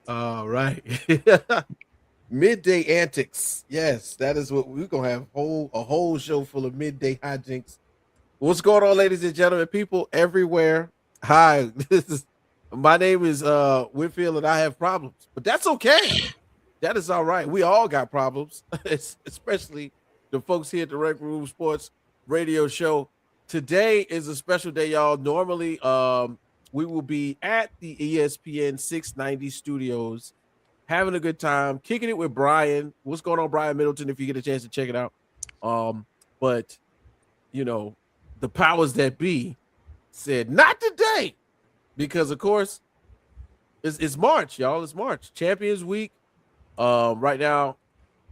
All right. Midday antics. Yes, that is what we're gonna have a whole show full of midday hijinks. What's going on, ladies and gentlemen, people everywhere? Hi, this is my name is Whitfield, and I have problems, but that's okay. That is all right. We all got problems, especially the folks here at the Rec Room Sports Radio Show. Today is a special day, y'all. Normally, we will be at the ESPN 690 studios having a good time, kicking it with Brian. What's going on, Brian Middleton? If you get a chance to check it out, but you know, the powers that be said not today because, of course, it's March, y'all. It's March, Champions Week. Right now,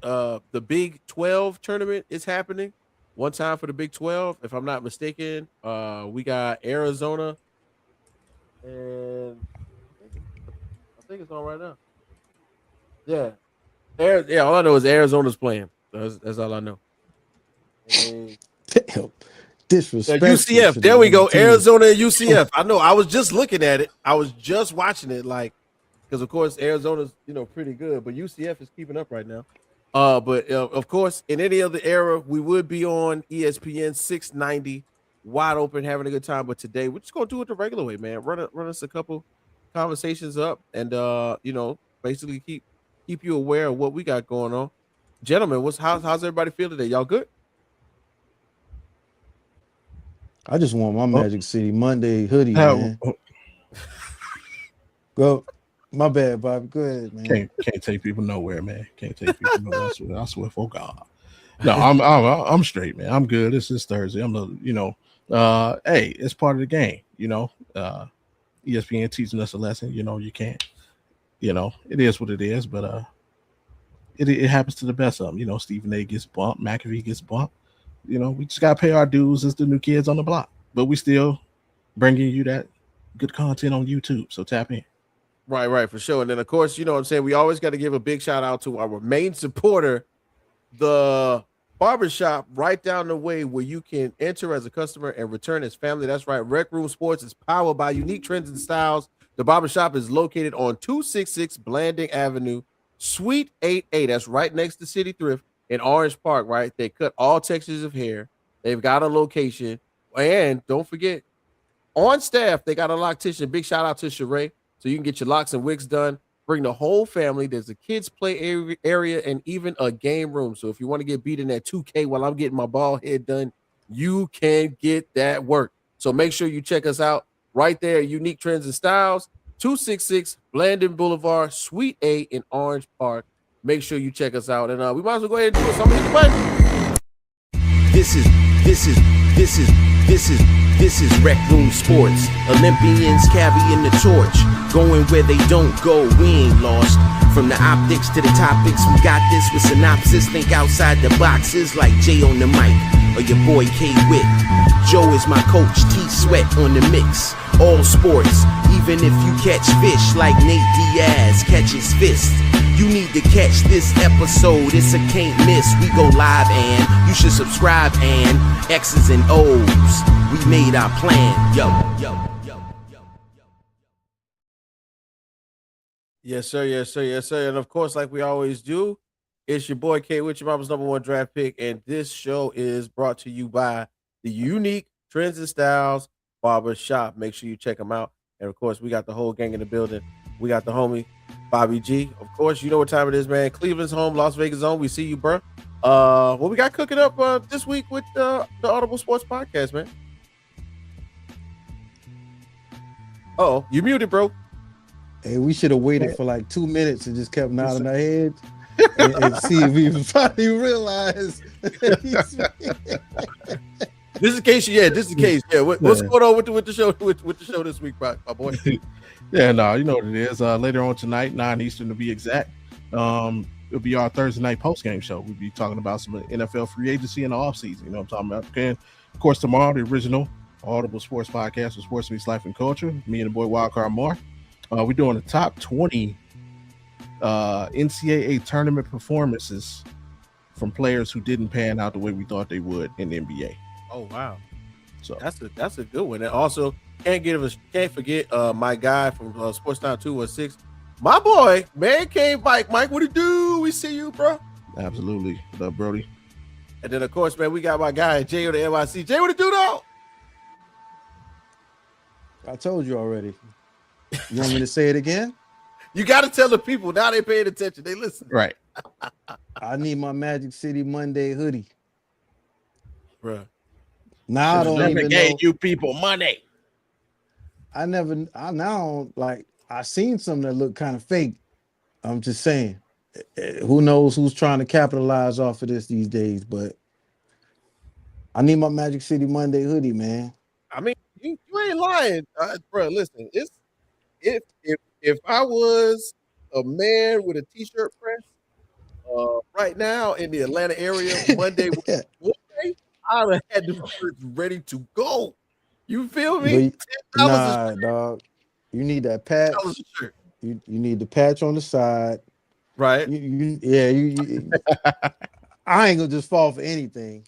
the Big 12 tournament is happening. One time for the Big 12, if I'm not mistaken. We got Arizona, and I think it's on right now. Yeah, yeah. All I know is Arizona's playing. That's all I know. And Damn, disrespectful. UCF. To There the we go. other team. Arizona and UCF. I know. I was just looking at it. I was just watching it, like, because of course Arizona's pretty good, but UCF is keeping up right now. But of course, in any other era, we would be on ESPN 690, wide open, having a good time. But today, we're just gonna do it the regular way, man. Run us a couple conversations up, and basically keep you aware of what we got going on. Gentlemen, how's everybody feel today? Y'all good? I just want my Magic City Monday hoodie, How- man. Go, my bad, Bobby. Go ahead, man. Can't take people nowhere, man. Can't take people nowhere. I swear for God. No, I'm straight, man. I'm good. This is Thursday. Hey, it's part of the game, ESPN teaching us a lesson. You can't, it is what it is, but it happens to the best of them. Stephen A gets bumped, McAfee gets bumped. We just gotta pay our dues as the new kids on the block, but we still bringing you that good content on YouTube. So tap in. Right, for sure. And then, of course, you know what I'm saying, we always got to give a big shout out to our main supporter, the barbershop right down the way where you can enter as a customer and return as family. That's right. Rec Room Sports is powered by unique trends and styles. The barbershop is located on 266 Blanding Avenue, Suite 8A. That's right next to City Thrift in Orange Park, right? They cut all textures of hair. They've got a location. And don't forget, on staff, they got a loctician. Big shout out to Sheree. So you can get your locks and wigs done. Bring the whole family. There's a kids play area and even a game room. So if you want to get beat in that 2K while I'm getting my ball head done, you can get that work. So make sure you check us out right there. Unique Trends and Styles, 266 Blandon Boulevard, Suite A in Orange Park. Make sure you check us out. And we might as well go ahead and do it. Somebody hit the button. This is Rec Room Sports. Olympians carrying the torch, going where they don't go. We ain't lost. From the optics to the topics, we got this with synopsis. Think outside the boxes like Jay on the mic or your boy K Witt. Joe is my coach, T Sweat on the mix. All sports, even if you catch fish like Nate Diaz catches fists. You need to catch this episode, it's a can't miss. We go live and you should subscribe and X's and O's. We made our plan, yo. Yes, sir. And of course, like we always do, it's your boy K with your mama's #1 draft pick. And this show is brought to you by the Unique Trends and Styles Barber Shop. Make sure you check them out. And of course, we got the whole gang in the building. We got the homie Bobby G. Of course, you know what time it is, man. Cleveland's home, Las Vegas home. We see you, bro. What we got cooking up this week with the Audible Sports Podcast, man? Oh, you muted, bro. Hey, we should have waited for like 2 minutes and just kept nodding our heads and see if we finally realized. This is the case. Yeah, this is the case. Yeah, what's going on with the show with the show this week, my boy? Yeah, no, you know what it is. Later on tonight, 9 Eastern to be exact. It'll be our Thursday night post-game show. We'll be talking about some NFL free agency in the offseason. You know what I'm talking about? And of course, tomorrow, the original Audible Sports Podcast with Sports Meets Life and Culture. Me and the boy Wildcard Moore. We're doing the top 20 NCAA tournament performances from players who didn't pan out the way we thought they would in the NBA. Oh wow! So that's a good one. And also can't forget my guy from Sports Time 216, My boy, Man Cave Mike. Mike, what it do? We see you, bro. Absolutely. What up, Brody? And then, of course, man, we got my guy, Jay on the NYC. Jay, what it do, though? I told you already. You want me to say it again? You got to tell the people. Now they paying attention. They listen. Right. I need my Magic City Monday hoodie. Bro. Now I don't Never even gave know. you people money. I now like I seen some that look kind of fake. I'm just saying. Who knows who's trying to capitalize off of this these days, but I need my Magic City Monday hoodie, man. I mean, you ain't lying, bro. Listen, it's if I was a man with a t-shirt press right now in the Atlanta area, Monday, I would have had the shirts ready to go. You feel me? But, nah, dog. You need that patch. Shirt. You need the patch on the side. Right. You I ain't gonna just fall for anything.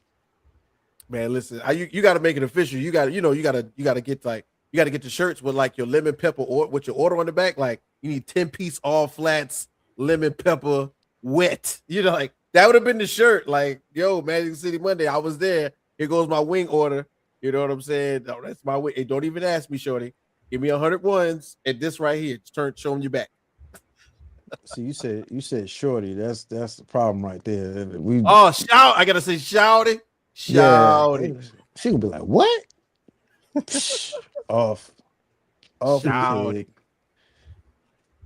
Man, listen, you got to make it official. You got to get the shirts with like your lemon pepper or with your order on the back. Like you need 10-piece all flats, lemon pepper, wet. You know, like that would have been the shirt. Like, yo, Magic City Monday, I was there. Here goes my wing order. You know what I'm saying? No, that's my wing. Hey, don't even ask me, shorty. Give me 100 ones and this right here. Showing you back. See, you said shorty. That's the problem right there. Shout! I gotta say shouty. Shouty. Yeah, she gonna be like, what? off shouty.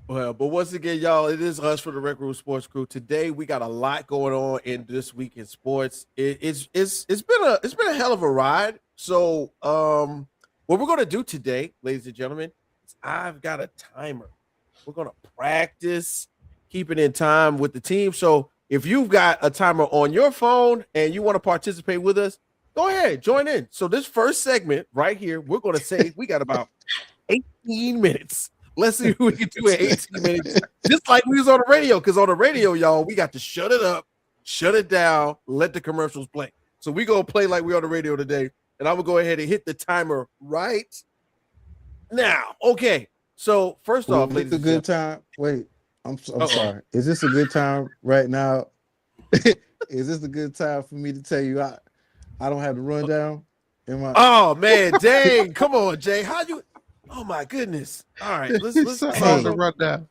Well, but once again, y'all, it is us for the Rec Room Sports Crew. Today we got a lot going on in this week in sports. It's been a hell of a ride. So what we're gonna do today, ladies and gentlemen, is I've got a timer. We're gonna practice keeping in time with the team. So if you've got a timer on your phone and you want to participate with us, go ahead, join in. So this first segment right here, we're going to say we got about 18 minutes. Let's see who we can do in 18 minutes. Just like we was on the radio, because on the radio, y'all, we got to shut it up, shut it down, let the commercials play. So we going to play like we're on the radio today. And I'm going to go ahead and hit the timer right now. Okay. So first off, it's a good time. Wait, I'm sorry. Is this a good time right now? Is this a good time for me to tell you I don't have the rundown? Oh man, dang! Come on, Jay. How you? Oh my goodness! All right, let's rundown.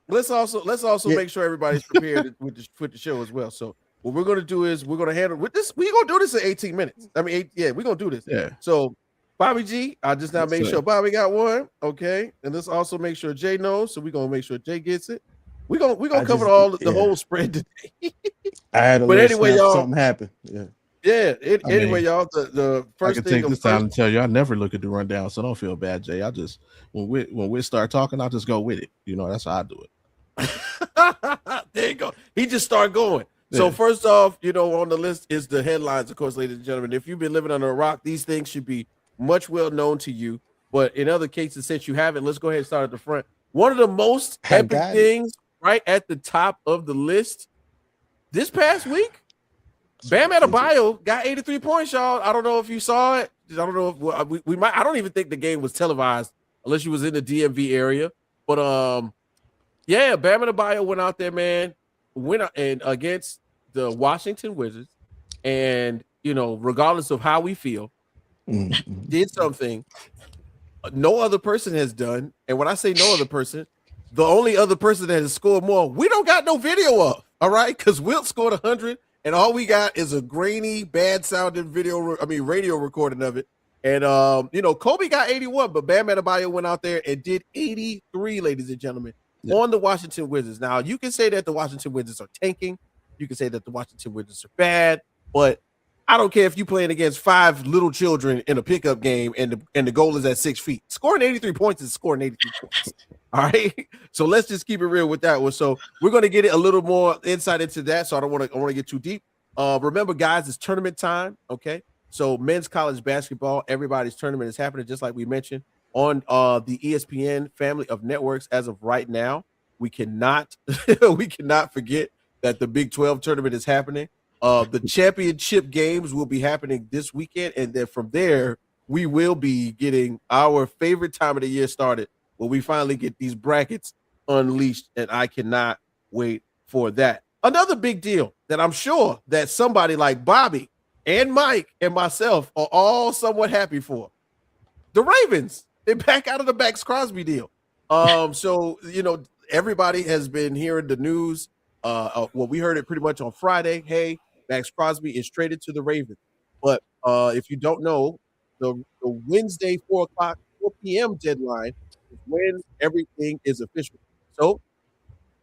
Let's also make sure everybody's prepared with the show as well. So what we're gonna do is we're gonna handle with this. We're gonna do this in 18 minutes. I mean, we're gonna do this. Yeah. So Bobby G, I just now make sure Bobby got one. Okay, and let's also make sure Jay knows. So we're gonna make sure Jay gets it. We're gonna cover the whole spread today. I had a anyway, y'all, something happened. Anyway, y'all, the first I can take this time to tell you, I never look at the rundown, so don't feel bad, Jay. I just when we start talking, I'll just go with it. You know, that's how I do it. There you go. He just started going. Yeah. So first off, on the list is the headlines, of course, ladies and gentlemen. If you've been living under a rock, these things should be much well known to you. But in other cases, since you haven't, let's go ahead and start at the front. One of the most epic things right at the top of the list this past week, Bam Adebayo got 83 points, y'all. I don't know if you saw it. I don't know if we might. I don't even think the game was televised unless you was in the DMV area. But Bam Adebayo went out there, man, against the Washington Wizards, and regardless of how we feel, did something no other person has done. And when I say no other person, the only other person that has scored more, we don't got no video of. All right, because Wilt scored 100. And all we got is a grainy, bad-sounding radio recording of it. And, Kobe got 81, but Bam Adebayo went out there and did 83, ladies and gentlemen, on the Washington Wizards. Now, you can say that the Washington Wizards are tanking. You can say that the Washington Wizards are bad. But I don't care if you're playing against 5 little children in a pickup game and the goal is at 6 feet. Scoring 83 points is scoring 83 points. All right. So let's just keep it real with that one. So we're going to get it a little more insight into that. So I want to get too deep. Remember, guys, it's tournament time. Okay. So men's college basketball, everybody's tournament is happening, just like we mentioned, on the ESPN family of networks as of right now. We cannot forget that the Big 12 tournament is happening. The championship games will be happening this weekend. And then from there, we will be getting our favorite time of the year started when we finally get these brackets unleashed, and I cannot wait for that. Another big deal that I'm sure that somebody like Bobby and Mike and myself are all somewhat happy for. The Ravens, they back out of the Max Crosby deal. So everybody has been hearing the news. Well, we heard it pretty much on Friday. Hey, Max Crosby is traded to the Ravens. But if you don't know, the Wednesday 4 o'clock, 4 p.m. deadline is when everything is official. So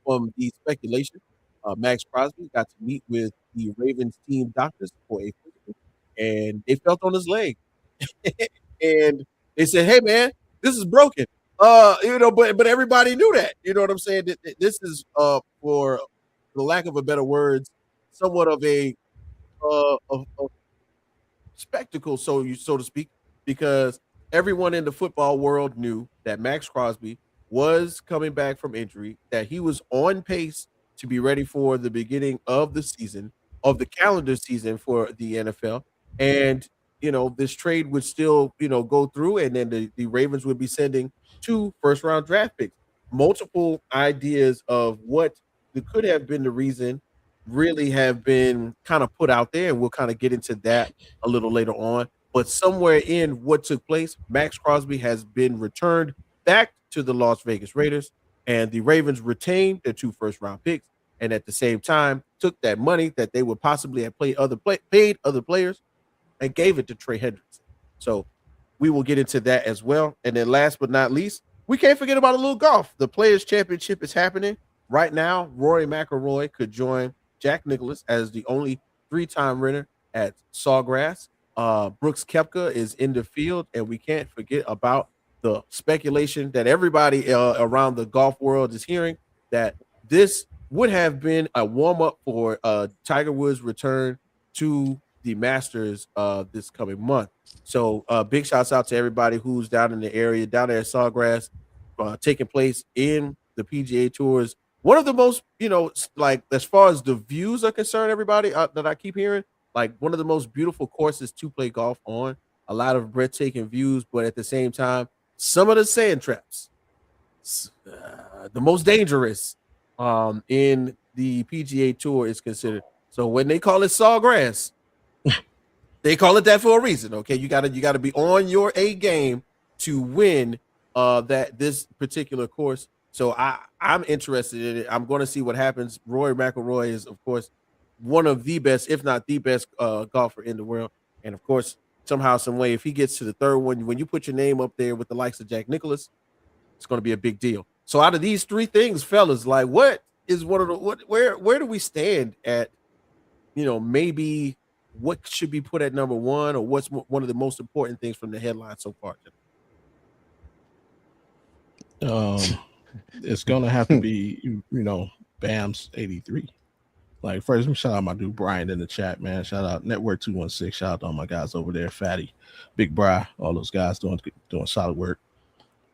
from the speculation, Max Crosby got to meet with the Ravens team doctors for a physical, and they felt on his leg. And they said, "Hey, man, this is broken." But everybody knew that. You know what I'm saying? This is for the lack of a better words, somewhat of a spectacle, so to speak, because everyone in the football world knew that Max Crosby was coming back from injury, that he was on pace to be ready for the beginning of the season, of the calendar season for the NFL. And this trade would still, go through, and then the Ravens would be sending 2 first-round draft picks. Multiple ideas of what could have been the reason really have been kind of put out there, and we'll kind of get into that a little later on. But somewhere in what took place, Max Crosby has been returned back to the Las Vegas Raiders, and the Ravens retained their 2 first-round picks, and at the same time took that money that they would possibly have paid other players and gave it to Trey Hendrickson. So we will get into that as well. And then last but not least, we can't forget about a little golf. The Players Championship is happening right now. Rory McIlroy could join Jack Nicklaus as the only 3-time winner at Sawgrass. Brooks Koepka is in the field, and we can't forget about the speculation that everybody around the golf world is hearing, that this would have been a warm-up for Tiger Woods' return to the Masters this coming month. So big shouts out to everybody who's down in the area, down there at Sawgrass, taking place in the PGA Tours. One of the most, like as far as the views are concerned, everybody that I keep hearing, like one of the most beautiful courses to play golf on. A lot of breathtaking views, but at the same time, some of the sand traps, the most dangerous in the PGA Tour is considered. So when they call it Sawgrass, they call it that for a reason. Okay, you gotta be on your A game to win this particular course. So I'm interested in it. I'm going to see what happens. Rory McIlroy is, of course, one of the best, if not the best, golfer in the world. And of course, somehow, some way, if he gets to the third one, when you put your name up there with the likes of Jack Nicklaus, it's going to be a big deal. So out of these 3 things, fellas, like what is one of the where do we stand at? Maybe what should be put at number 1, or what's one of the most important things from the headline so far? It's gonna have to be, Bam's 83. Like, first, let me shout out my dude Brian in the chat, man. Shout out Network 216. Shout out to all my guys over there, Fatty, Big Bri, all those guys doing solid work.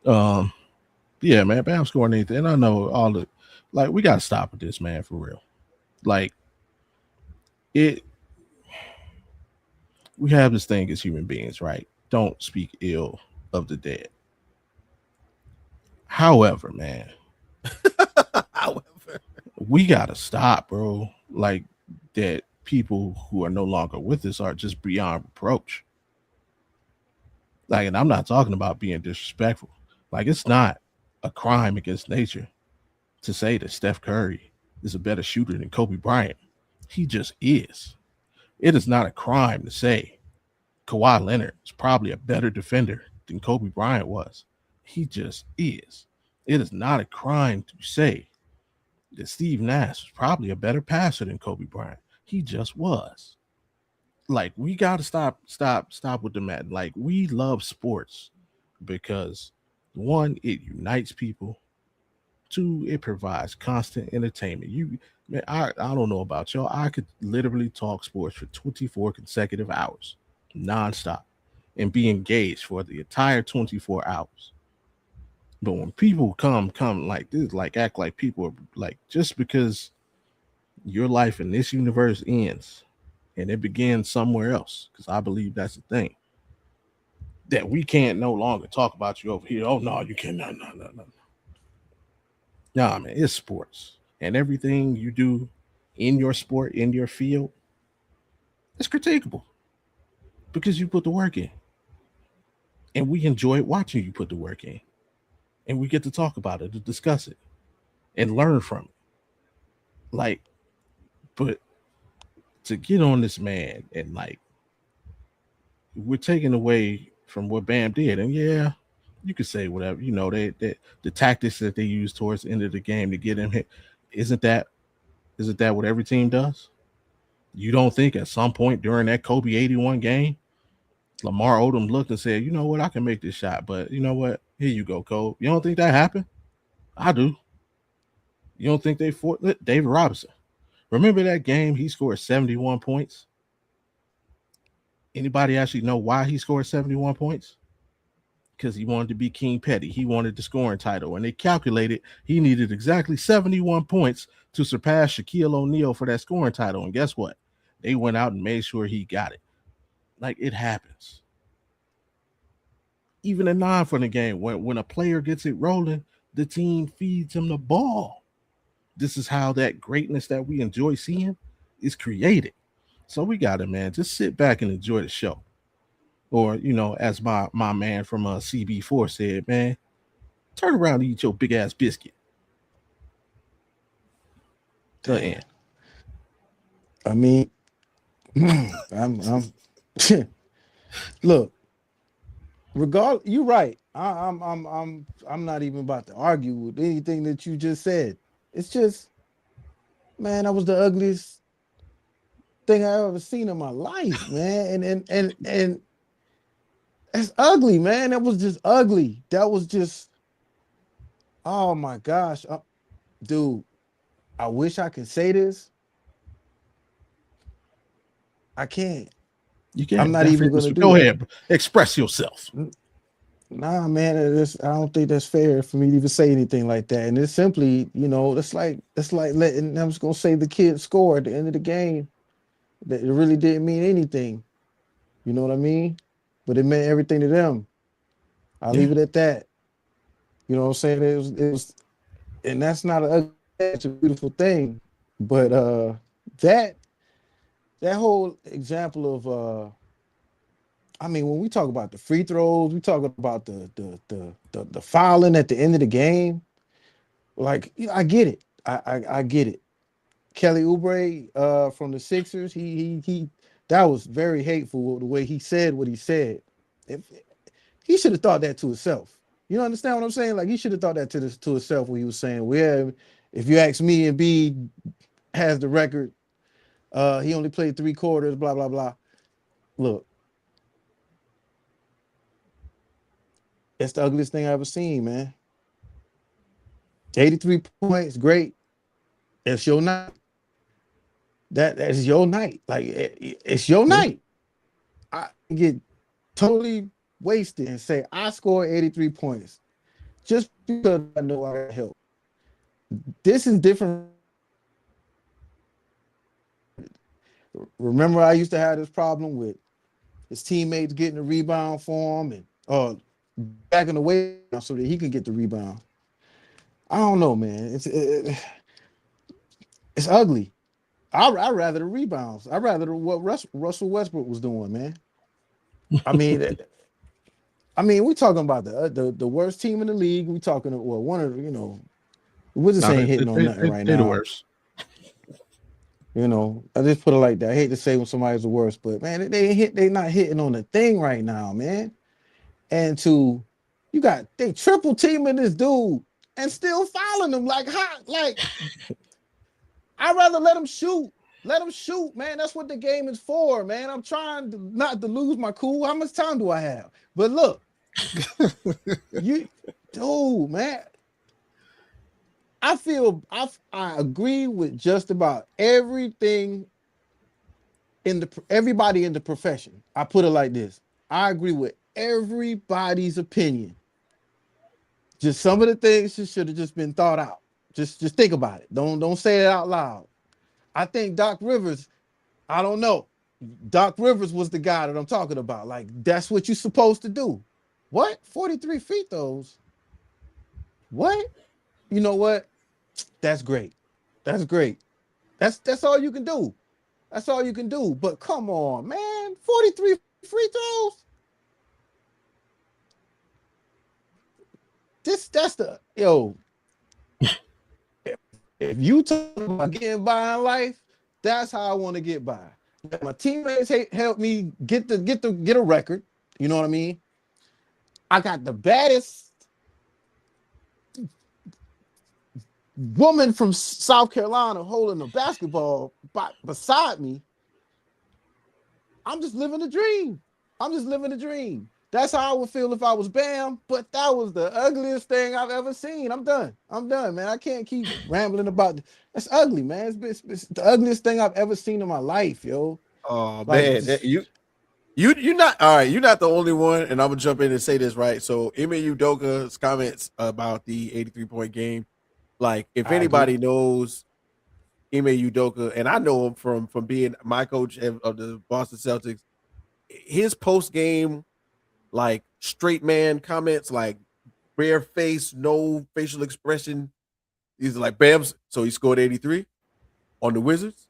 Yeah, man, Bam scoring anything. And I know all the, like, we gotta stop with this, man, for real. Like, we have this thing as human beings, right? Don't speak ill of the dead. However, man, we gotta stop, bro. Like, that people who are no longer with us are just beyond reproach. Like, and I'm not talking about being disrespectful. Like, it's not a crime against nature to say that Steph Curry is a better shooter than Kobe Bryant. He just is. It is not a crime to say Kawhi Leonard is probably a better defender than Kobe Bryant was. He just is. It is not a crime to say that Steve Nash was probably a better passer than Kobe Bryant. He just was. Like, we got to stop with the mad. Like, we love sports because, 1, it unites people. 2, it provides constant entertainment. Man, I don't know about y'all. I could literally talk sports for 24 consecutive hours, nonstop, and be engaged for the entire 24 hours. But when people come like this, like act like people are like, just because your life in this universe ends and it begins somewhere else, because I believe that's the thing, that we can't no longer talk about you over here. Oh no, you can't. No. Nah, man, it's sports, and everything you do in your sport, in your field, it's critiquable because you put the work in, and we enjoy watching you put the work in, and we get to talk about it, to discuss it, and learn from it. Like, but to get on this man and like we're taking away from what Bam did, and yeah, you could say whatever they the tactics that they use towards the end of the game to get him hit. Isn't that isn't that what every team does? You don't think at some point during that Kobe 81 game, Lamar Odom looked and said, "You know what? I can make this shot, but you know what? Here you go, Kobe." You don't think that happened? I do. You don't think they fought David Robinson? Remember that game? He scored 71 points. Anybody actually know why he scored 71 points? Because he wanted to be King Petty. He wanted the scoring title. And they calculated he needed exactly 71 points to surpass Shaquille O'Neal for that scoring title. And guess what? They went out and made sure he got it. Like, it happens. Even a 9 for the game, when a player gets it rolling, the team feeds him the ball. This is how that greatness that we enjoy seeing is created. So we got it, man. Just sit back and enjoy the show. Or, as my man from CB4 said, man, turn around and eat your big ass biscuit. The end. I mean, I'm look, you're right. I'm not even about to argue with anything that you just said. It's just, man, that was the ugliest thing I ever seen in my life, man. And it's ugly, man. That was just ugly. That was just, oh my gosh, dude. I wish I could say this. I can't. You can't. I'm not even gonna do Go it. ahead, express yourself. Nah, man, I don't think that's fair for me to even say anything like that. And it's simply, that's like letting, I'm just gonna say the kid score at the end of the game. That it really didn't mean anything. You know what I mean? But it meant everything to them. I'll leave it at that. You know what I'm saying? It was, and that's not it's a beautiful thing. But that whole example of I mean, when we talk about the free throws, we talk about the fouling at the end of the game. Like, I get it. I get it. Kelly Oubre from the Sixers, he that was very hateful the way he said what he said. He should have thought that to himself. You understand what I'm saying? Like, he should have thought that to himself when he was saying, well, if you ask me, Embiid has the record. He only played 3 quarters, blah, blah, blah. Look, it's the ugliest thing I ever seen, man. 83 points, great. It's your night. That is your night. Like, it's your night. I get totally wasted and say I scored 83 points just because I know I got help. This is different. Remember, I used to have this problem with his teammates getting a rebound for him and backing away so that he can get the rebound. I don't know, man. It's ugly. I'd rather the rebounds. I'd rather what Russell Westbrook was doing, man. I mean, we're talking about the worst team in the league. We're talking, well, one of Wizards ain't hitting on nothing right now. They're the worst. I just put it like that. I hate to say when somebody's the worst, but man, they not hitting on the thing right now, man. And they triple teaming this dude and still fouling him like hot. Like, I'd rather let him shoot. Let him shoot, man. That's what the game is for, man. I'm trying not to lose my cool. How much time do I have? But look, dude, man. I agree with just about everything everybody in the profession. I put it like this. I agree with everybody's opinion. Just some of the things should have just been thought out. Just think about it. Don't say it out loud. I think Doc Rivers, I don't know. Doc Rivers was the guy that I'm talking about. Like, that's what you're supposed to do. What? 43 free throws? What? You know what? That's great. That's great. That's all you can do. That's all you can do. But come on, man. 43 free throws. That's the if you talk about getting by in life, that's how I want to get by. My teammates help me get a record. You know what I mean? I got the baddest woman from South Carolina holding a basketball beside me. I'm just living a dream. I'm just living a dream. That's how I would feel if I was Bam, but that was the ugliest thing I've ever seen. I'm done, man. I can't keep rambling about it. That's ugly, man. It's the ugliest thing I've ever seen in my life, yo. Oh Like, man, you're not all right. You're not the only one, and I'm gonna jump in and say this right. So Ime Udoka's comments about the 83-point game, like if anybody knows Ime Udoka, and I know him from being my coach of the Boston Celtics, his post game, like straight man comments, like bare face, no facial expression. He's like, Bams. So he scored 83 on the Wizards.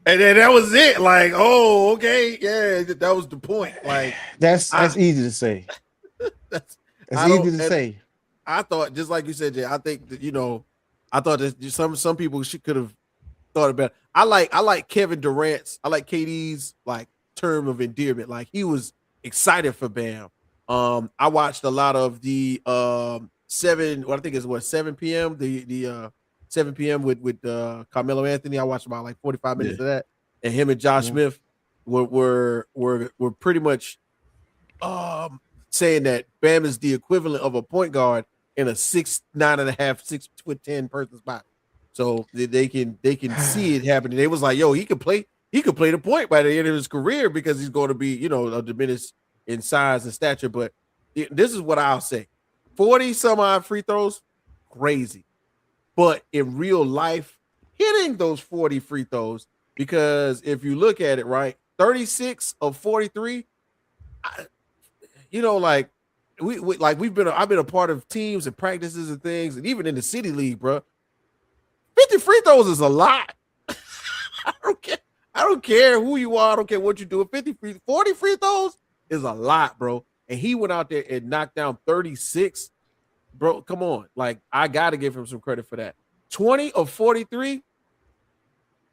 And then that was it. Like, oh, okay. Yeah, that was the point. Like, that's easy to say. That's easy to say. I thought, just like you said, Jay, I think that, I thought that some people could have thought about it. I like Kevin Durant's, I like KD's like term of endearment. Like he was excited for Bam. I watched a lot of the 7 p.m. the 7 p.m. with Carmelo Anthony. I watched about like 45 minutes of that, and him and Josh Smith were pretty much saying that Bam is the equivalent of a point guard in a 6'9.5", 6'10" person's body. So they can see it happening. They was like, yo, he could play the point by the end of his career because he's going to be, a diminished in size and stature. But this is what I'll say: 40 some odd free throws, crazy. But in real life, hitting those 40 free throws, because if you look at it, right, 36 of 43, like I've been a part of teams and practices and things, and even in the city league, bro, 50 free throws is a lot. I don't care who you are. I don't care what you do. 40 free throws is a lot, bro. And he went out there and knocked down 36. Bro, come on. Like, I got to give him some credit for that. 20 of 43,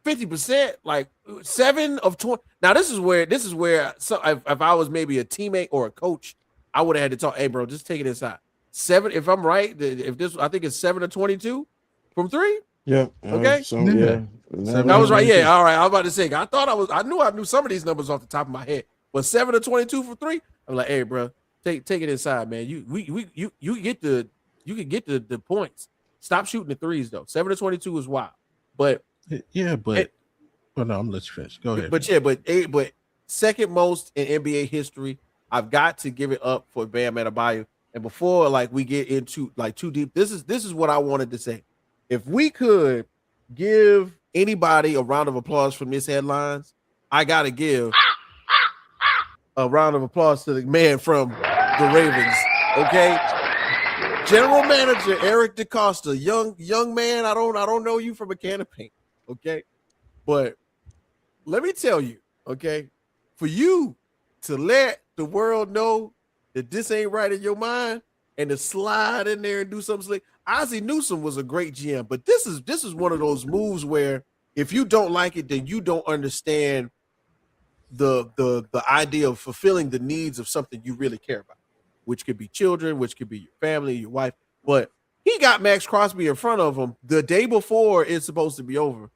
50%, like 7 of 20. Now, this is where if I was maybe a teammate or a coach, I would have had to talk, hey, bro, just take it inside. 7, if I'm right, I think it's 7 of 22 from 3. Yeah. Okay. That was right. Yeah. All right. I was about to say, I knew some of these numbers off the top of my head, but 7 of 22 from 3. I'm like, hey, bro, take it inside, man. You can get the points. Stop shooting the threes though. 7 of 22 is wild. But no, I'm gonna let you finish. Go ahead. But second most in NBA history. I've got to give it up for Bam Adebayo. And before we get into too deep, this is what I wanted to say. If we could give anybody a round of applause from this headlines, I gotta give a round of applause to the man from the Ravens. Okay, General Manager Eric DeCosta, young man. I don't know you from a can of paint. Okay, but let me tell you, okay, for you to let the world know that this ain't right in your mind and to slide in there and do something slick. Ozzie Newsome was a great GM, but this is one of those moves where if you don't like it, then you don't understand the idea of fulfilling the needs of something you really care about, which could be children, which could be your family, your wife. But he got Max Crosby in front of him the day before it's supposed to be over.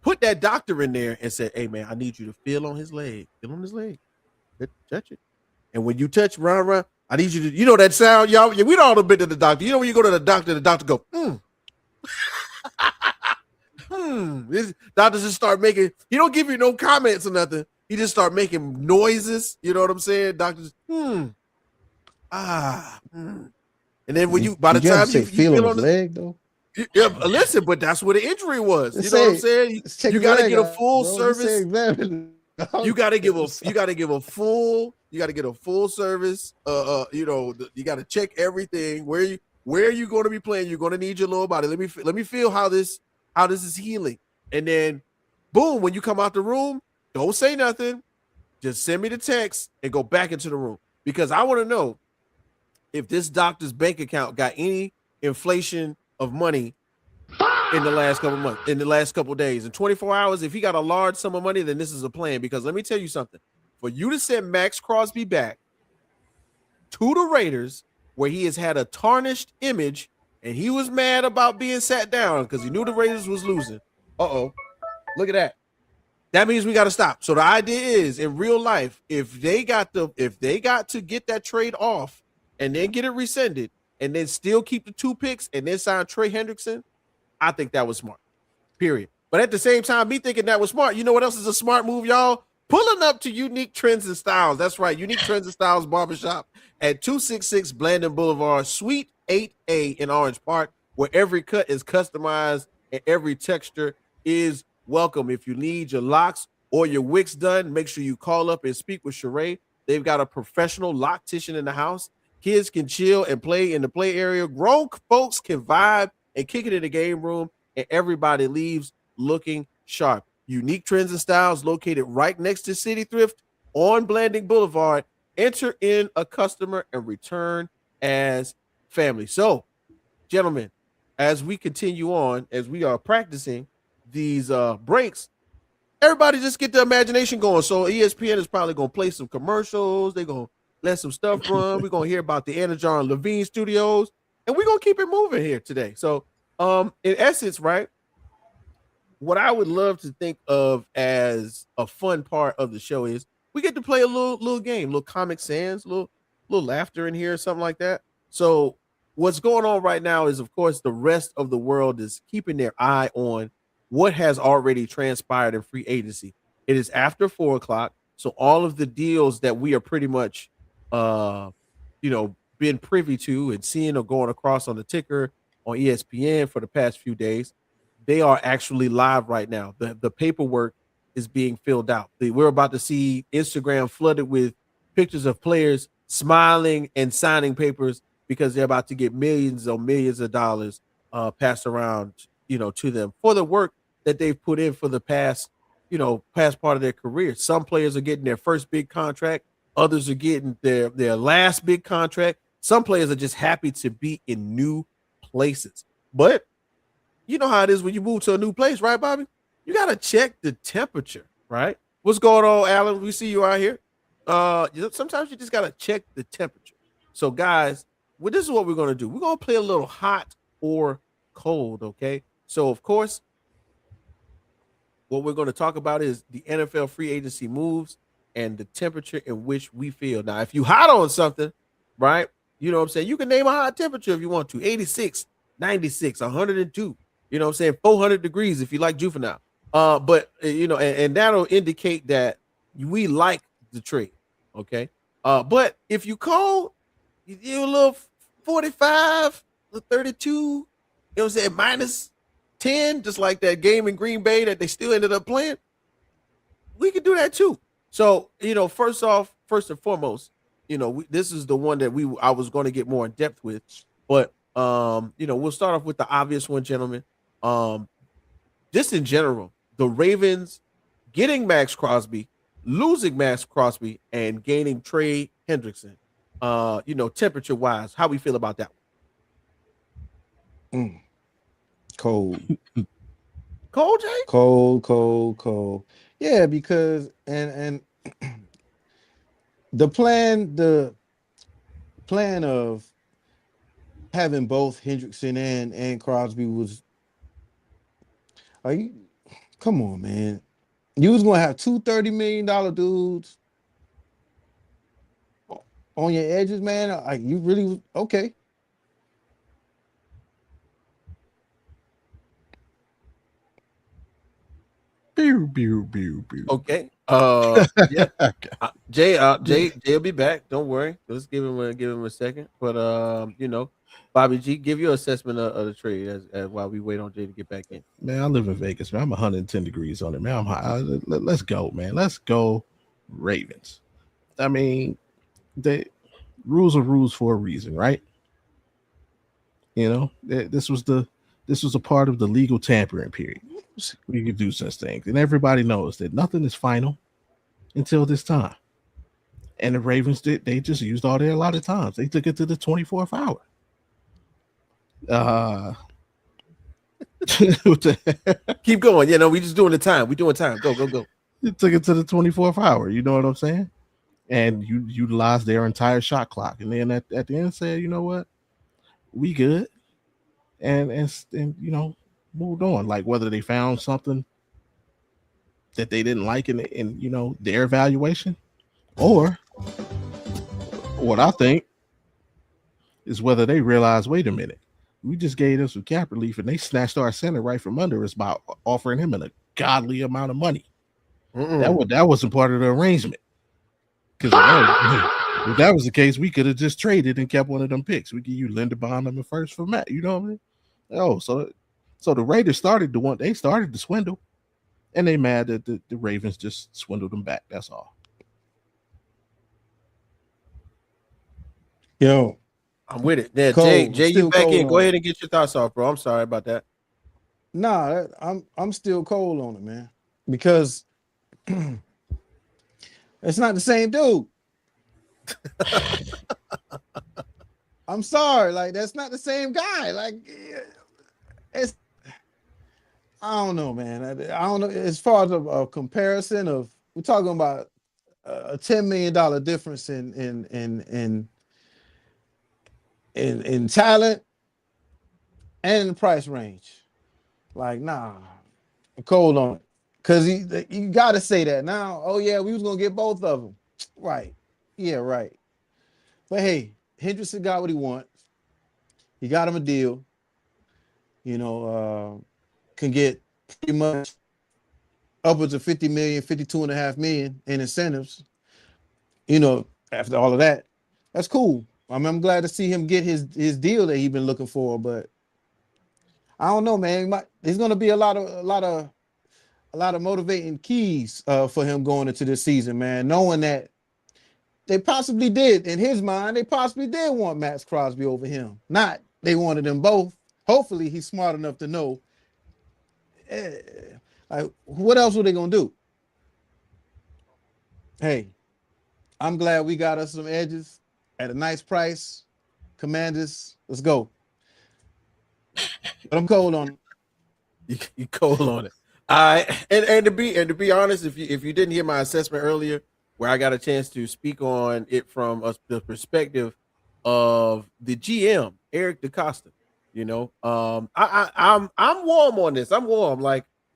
Put that doctor in there and said, hey, man, I need you to feel on his leg. Feel on his leg. Touch it. And when you touch round, I need you to, that sound, y'all. We all have been to the doctor. When you go to the doctor go, This doctor just start making, he don't give you no comments or nothing. He just start making noises. You know what I'm saying? Doctors, And then when by the time you feel on his leg, though. Yeah, listen, but that's where the injury was. You know what I'm saying? You got to get a full service. You got to give a full service. You got to check everything. Where are you going to be playing? You're going to need your lower body. Let me feel how this is healing. And then, boom, when you come out the room, don't say nothing. Just send me the text and go back into the room because I want to know if this doctor's bank account got any inflation of money in the last couple months, in the last couple days, in 24 hours. If he got a large sum of money, then this is a plan. Because let me tell you something: for you to send Max Crosby back to the Raiders, where he has had a tarnished image, and he was mad about being sat down because he knew the Raiders was losing. Look at that. That means we got to stop. So the idea is, in real life, if they got to get that trade off and then get it rescinded and then still keep the 2 picks and then sign Trey Hendrickson, I think that was smart. Period. But at the same time, me thinking that was smart, you know what else is a smart move, y'all? Pulling up to Unique Trends and Styles. That's right, Unique Trends and Styles Barbershop at 266 Blandon Boulevard, Suite 8A in Orange Park, where every cut is customized and every texture is welcome. If you need your locks or your wigs done, make sure you call up and speak with Sheree. They've got a professional loctician in the house. Kids can chill and play in the play area. Grown folks can vibe and kick it in the game room, and everybody leaves looking sharp. Unique Trends and Styles located right next to City Thrift on Blanding Boulevard. Enter in a customer and return as family. So, gentlemen, as we continue on, as we are practicing these breaks, everybody just get the imagination going. So ESPN is probably going to play some commercials. They're going to let some stuff run. We're going to hear about the Anajar and Levine studios, and we're going to keep it moving here today. So in essence, right, what I would love to think of as a fun part of the show is we get to play a little game, little Comic Sans, little laughter in here, something like that. So what's going on right now is, of course, the rest of the world is keeping their eye on what has already transpired in free agency. It is after 4:00. So all of the deals that we are pretty much, been privy to and seeing or going across on the ticker on ESPN for the past few days, they are actually live right now. The paperwork is being filled out. We're about to see Instagram flooded with pictures of players smiling and signing papers because they're about to get millions on millions of dollars passed around, to them for the work that they've put in for the past part of their career. Some players are getting their first big contract. Others are getting their last big contract. Some players are just happy to be in new places. But you know how it is when you move to a new place, right, Bobby? You got to check the temperature, right? What's going on, Alan? We see you out here. Sometimes you just got to check the temperature. So, guys, this is what we're going to do. We're going to play a little hot or cold, okay? So, of course, what we're going to talk about is the NFL free agency moves and the temperature in which we feel. Now, if you hot on something, right, you know what I'm saying? You can name a hot temperature if you want to. 86, 96, 102. You know what I'm saying? 400 degrees if you like juvenile. But and that'll indicate that we like the trade. Okay. But if you call, you a little 45, a little 32, you know what I'm saying, minus 10, just like that game in Green Bay that they still ended up playing, we could do that too. So, first and foremost, this is the one that I was going to get more in depth with. But we'll start off with the obvious one, gentlemen. Just in general, the Ravens getting Max Crosby, losing Max Crosby, and gaining Trey Hendrickson. Temperature wise, how we feel about that one? Cold. Cold, Jay? Cold. Yeah, because and the plan of having both Hendrickson and Crosby was, come on, man. You was gonna have two $30 million dudes on your edges, man. Like, you really was okay. Okay. Yeah. Jay will be back. Don't worry. Let's give him a second. But Bobby G, give your assessment of the trade as while we wait on Jay to get back in. Man, I live in Vegas, man. I'm 110 degrees on it, man. I'm high. Let's go, man. Let's go, Ravens. I mean, the rules are rules for a reason, right? This was a part of the legal tampering period. We could do such things, and everybody knows that nothing is final until this time. And the Ravens they just used all their allotted times. They took it to the 24th hour. Keep going. Yeah, no, we just doing the time. We doing time. Go. It took it to the 24th hour. You know what I'm saying? And you utilized their entire shot clock. And then at the end said, you know what? We good. And moved on. Like whether they found something that they didn't like in their evaluation, or what I think is whether they realized, wait a minute, we just gave them some cap relief and they snatched our center right from under us by offering him an ungodly amount of money. That wasn't part of the arrangement. Because if that was the case, we could have just traded and kept one of them picks. We give you Linderbaum and first for Matt. You know what I mean? Oh, so the Raiders started to swindle, and they mad that the Ravens just swindled them back. That's all. Yo, I'm with it. Yeah, Cole, Jay, you back in. Go ahead and get your thoughts off, bro. I'm sorry about that. Nah, I'm still cold on it, man, because it's not the same dude. I'm sorry, like that's not the same guy. Like it's, I don't know, man. I don't know. As far as a comparison of, we're talking about a $10 million difference in talent and in price range. Like, nah, I'm cold on it. Cause you gotta say that now. Oh yeah, we was gonna get both of them. Right. Yeah, right. But hey, Hendrickson got what he wants. He got him a deal. Can get pretty much upwards of 50 million, 52.5 million in incentives. After all of that, that's cool. I'm glad to see him get his deal that he's been looking for, but I don't know, man. There's gonna be a lot of motivating keys for him going into this season, man. Knowing that they possibly did, in his mind, they possibly did want Max Crosby over him. Not they wanted them both. Hopefully, he's smart enough to know. Like, what else were they gonna do? Hey, I'm glad we got us some edges at a nice price. Commanders, let's go. But I'm cold on it. You cold on it. All right. And to be honest, if you didn't hear my assessment earlier, where I got a chance to speak on it from the perspective of the GM, Eric DaCosta. I'm warm on this. I'm warm.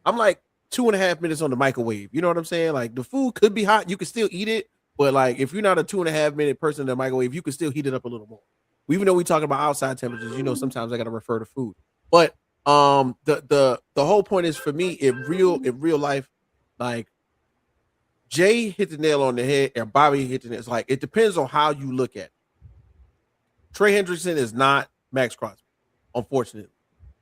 I'm like 2.5 minutes on the microwave. You know what I'm saying? Like the food could be hot, you can still eat it, but like if you're not a 2.5 minute person in the microwave, you can still heat it up a little more. Even though we talking about outside temperatures, sometimes I gotta refer to food. But the whole point is, for me, in real life, like Jay hit the nail on the head and Bobby hit the nail. It's like it depends on how you look at it. Trey Hendrickson is not Max Crosby, unfortunately.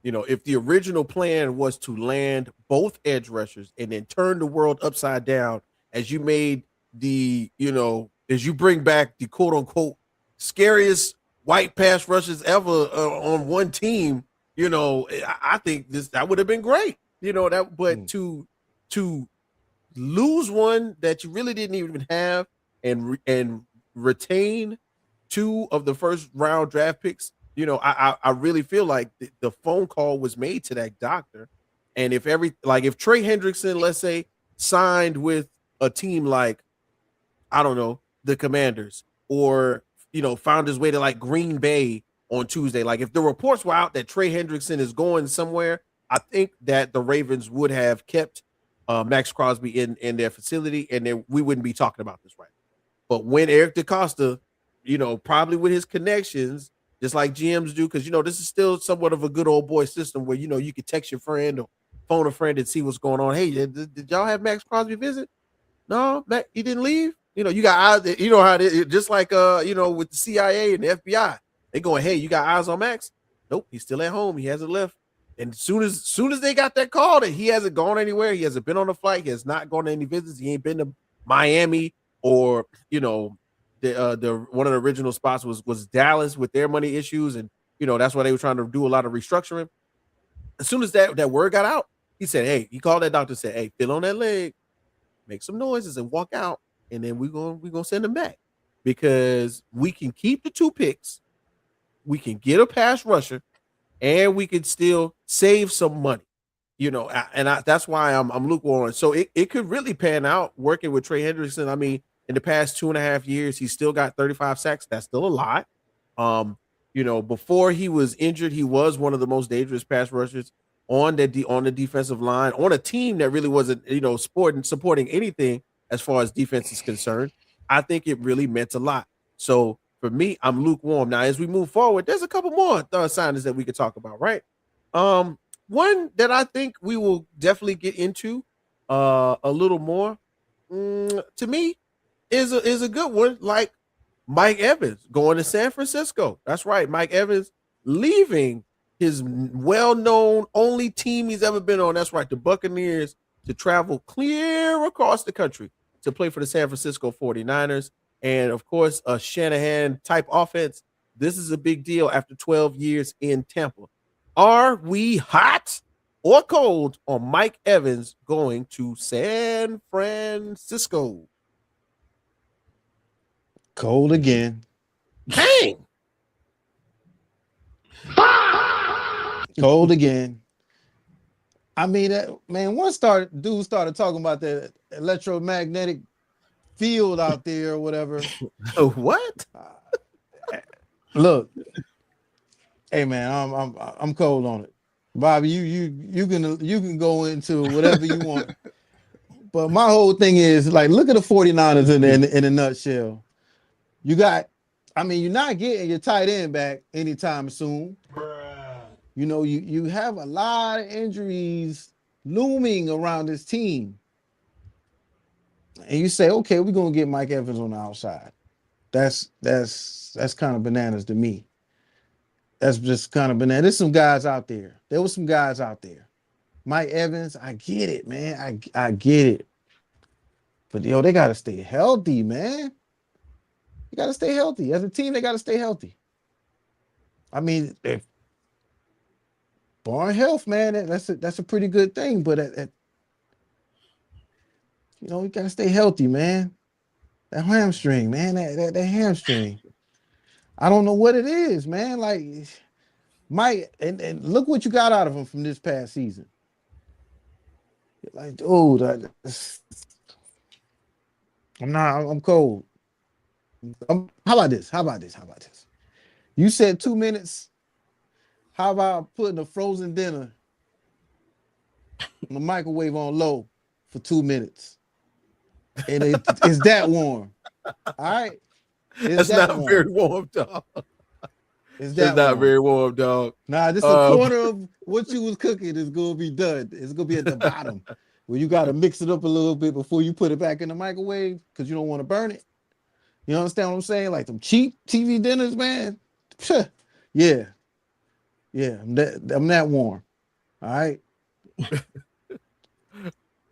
If the original plan was to land both edge rushers and then turn the world upside down as you made as you bring back the quote unquote scariest white pass rushers ever on one team, I think that would have been great. But to lose one that you really didn't even have and retain two of the first round draft picks, I really feel like the phone call was made to that doctor. And if Trey Hendrickson, let's say, signed with a team like, I don't know, the Commanders, or found his way to like Green Bay on Tuesday, like if the reports were out that Trey Hendrickson is going somewhere, I think that the Ravens would have kept Max Crosby in their facility, and then we wouldn't be talking about this right now. But when Eric DaCosta, probably with his connections, just like GMs do, because this is still somewhat of a good old boy system where you could text your friend or phone a friend and see what's going on. Hey, did y'all have Max Crosby visit? No, Max, he didn't leave. You got eyes. You know how it is, just like with the CIA and the FBI, they going, hey, you got eyes on Max? Nope, he's still at home. He hasn't left. And soon as they got that call that he hasn't gone anywhere, he hasn't been on a flight, he has not gone to any visits, he ain't been to Miami or the one of the original spots was Dallas with their money issues, and That's why they were trying to do a lot of restructuring. As soon as that word got out, he said, "Hey," he called that doctor and said, "Hey, feel on that leg, make some noises, and walk out, and then we're gonna send him back because we can keep the 2 picks, we can get a pass rusher, and we can still save some money." That's why I'm lukewarm. So it could really pan out working with Trey Hendrickson. I mean, in the past 2.5 years, he's still got 35 sacks. That's still a lot. Before he was injured, he was one of the most dangerous pass rushers on the defensive line on a team that really wasn't, supporting anything as far as defense is concerned. I think it really meant a lot. So for me, I'm lukewarm. Now, as we move forward, there's a couple more signings that we could talk about, right? One that I think we will definitely get into a little more, to me, is a good one. Like Mike Evans going to San Francisco. That's right, Mike Evans leaving his well-known only team he's ever been on. That's right, the Buccaneers, to travel clear across the country to play for the San Francisco 49ers. And of course, a Shanahan type offense. This is a big deal after 12 years in Tampa. Are we hot or cold on Mike Evans going to San Francisco? Cold again. Dang. Cold again. I mean, once dude started talking about that electromagnetic field out there or whatever. What? Look, hey man, I'm cold on it. Bobby, you can go into whatever you want. But my whole thing is like, look at the 49ers in a nutshell. You're not getting your tight end back anytime soon. You have a lot of injuries looming around this team. And you say, okay, we're gonna get Mike Evans on the outside. That's kind of bananas to me. That's just kind of bananas. There's some guys out there. There were some guys out there. Mike Evans, I get it, man. I get it. But they gotta stay healthy, man. You gotta stay healthy. As a team, they gotta stay healthy. I mean, if barring health, man, that's a pretty good thing. But you gotta stay healthy, man. That hamstring, man, that hamstring. I don't know what it is, man. Like, Mike, and look what you got out of him from this past season. Like, dude, I'm cold. How about this? You said 2 minutes. How about putting a frozen dinner in the microwave on low for 2 minutes? And it's that warm. All right? It's not warm. Very warm, dog. It's not very warm, dog. Nah, just a corner of what you was cooking is gonna be done. It's gonna be at the bottom where you gotta mix it up a little bit before you put it back in the microwave because you don't want to burn it. You understand what I'm saying? Like them cheap TV dinners, man. Yeah. I'm that warm. All right.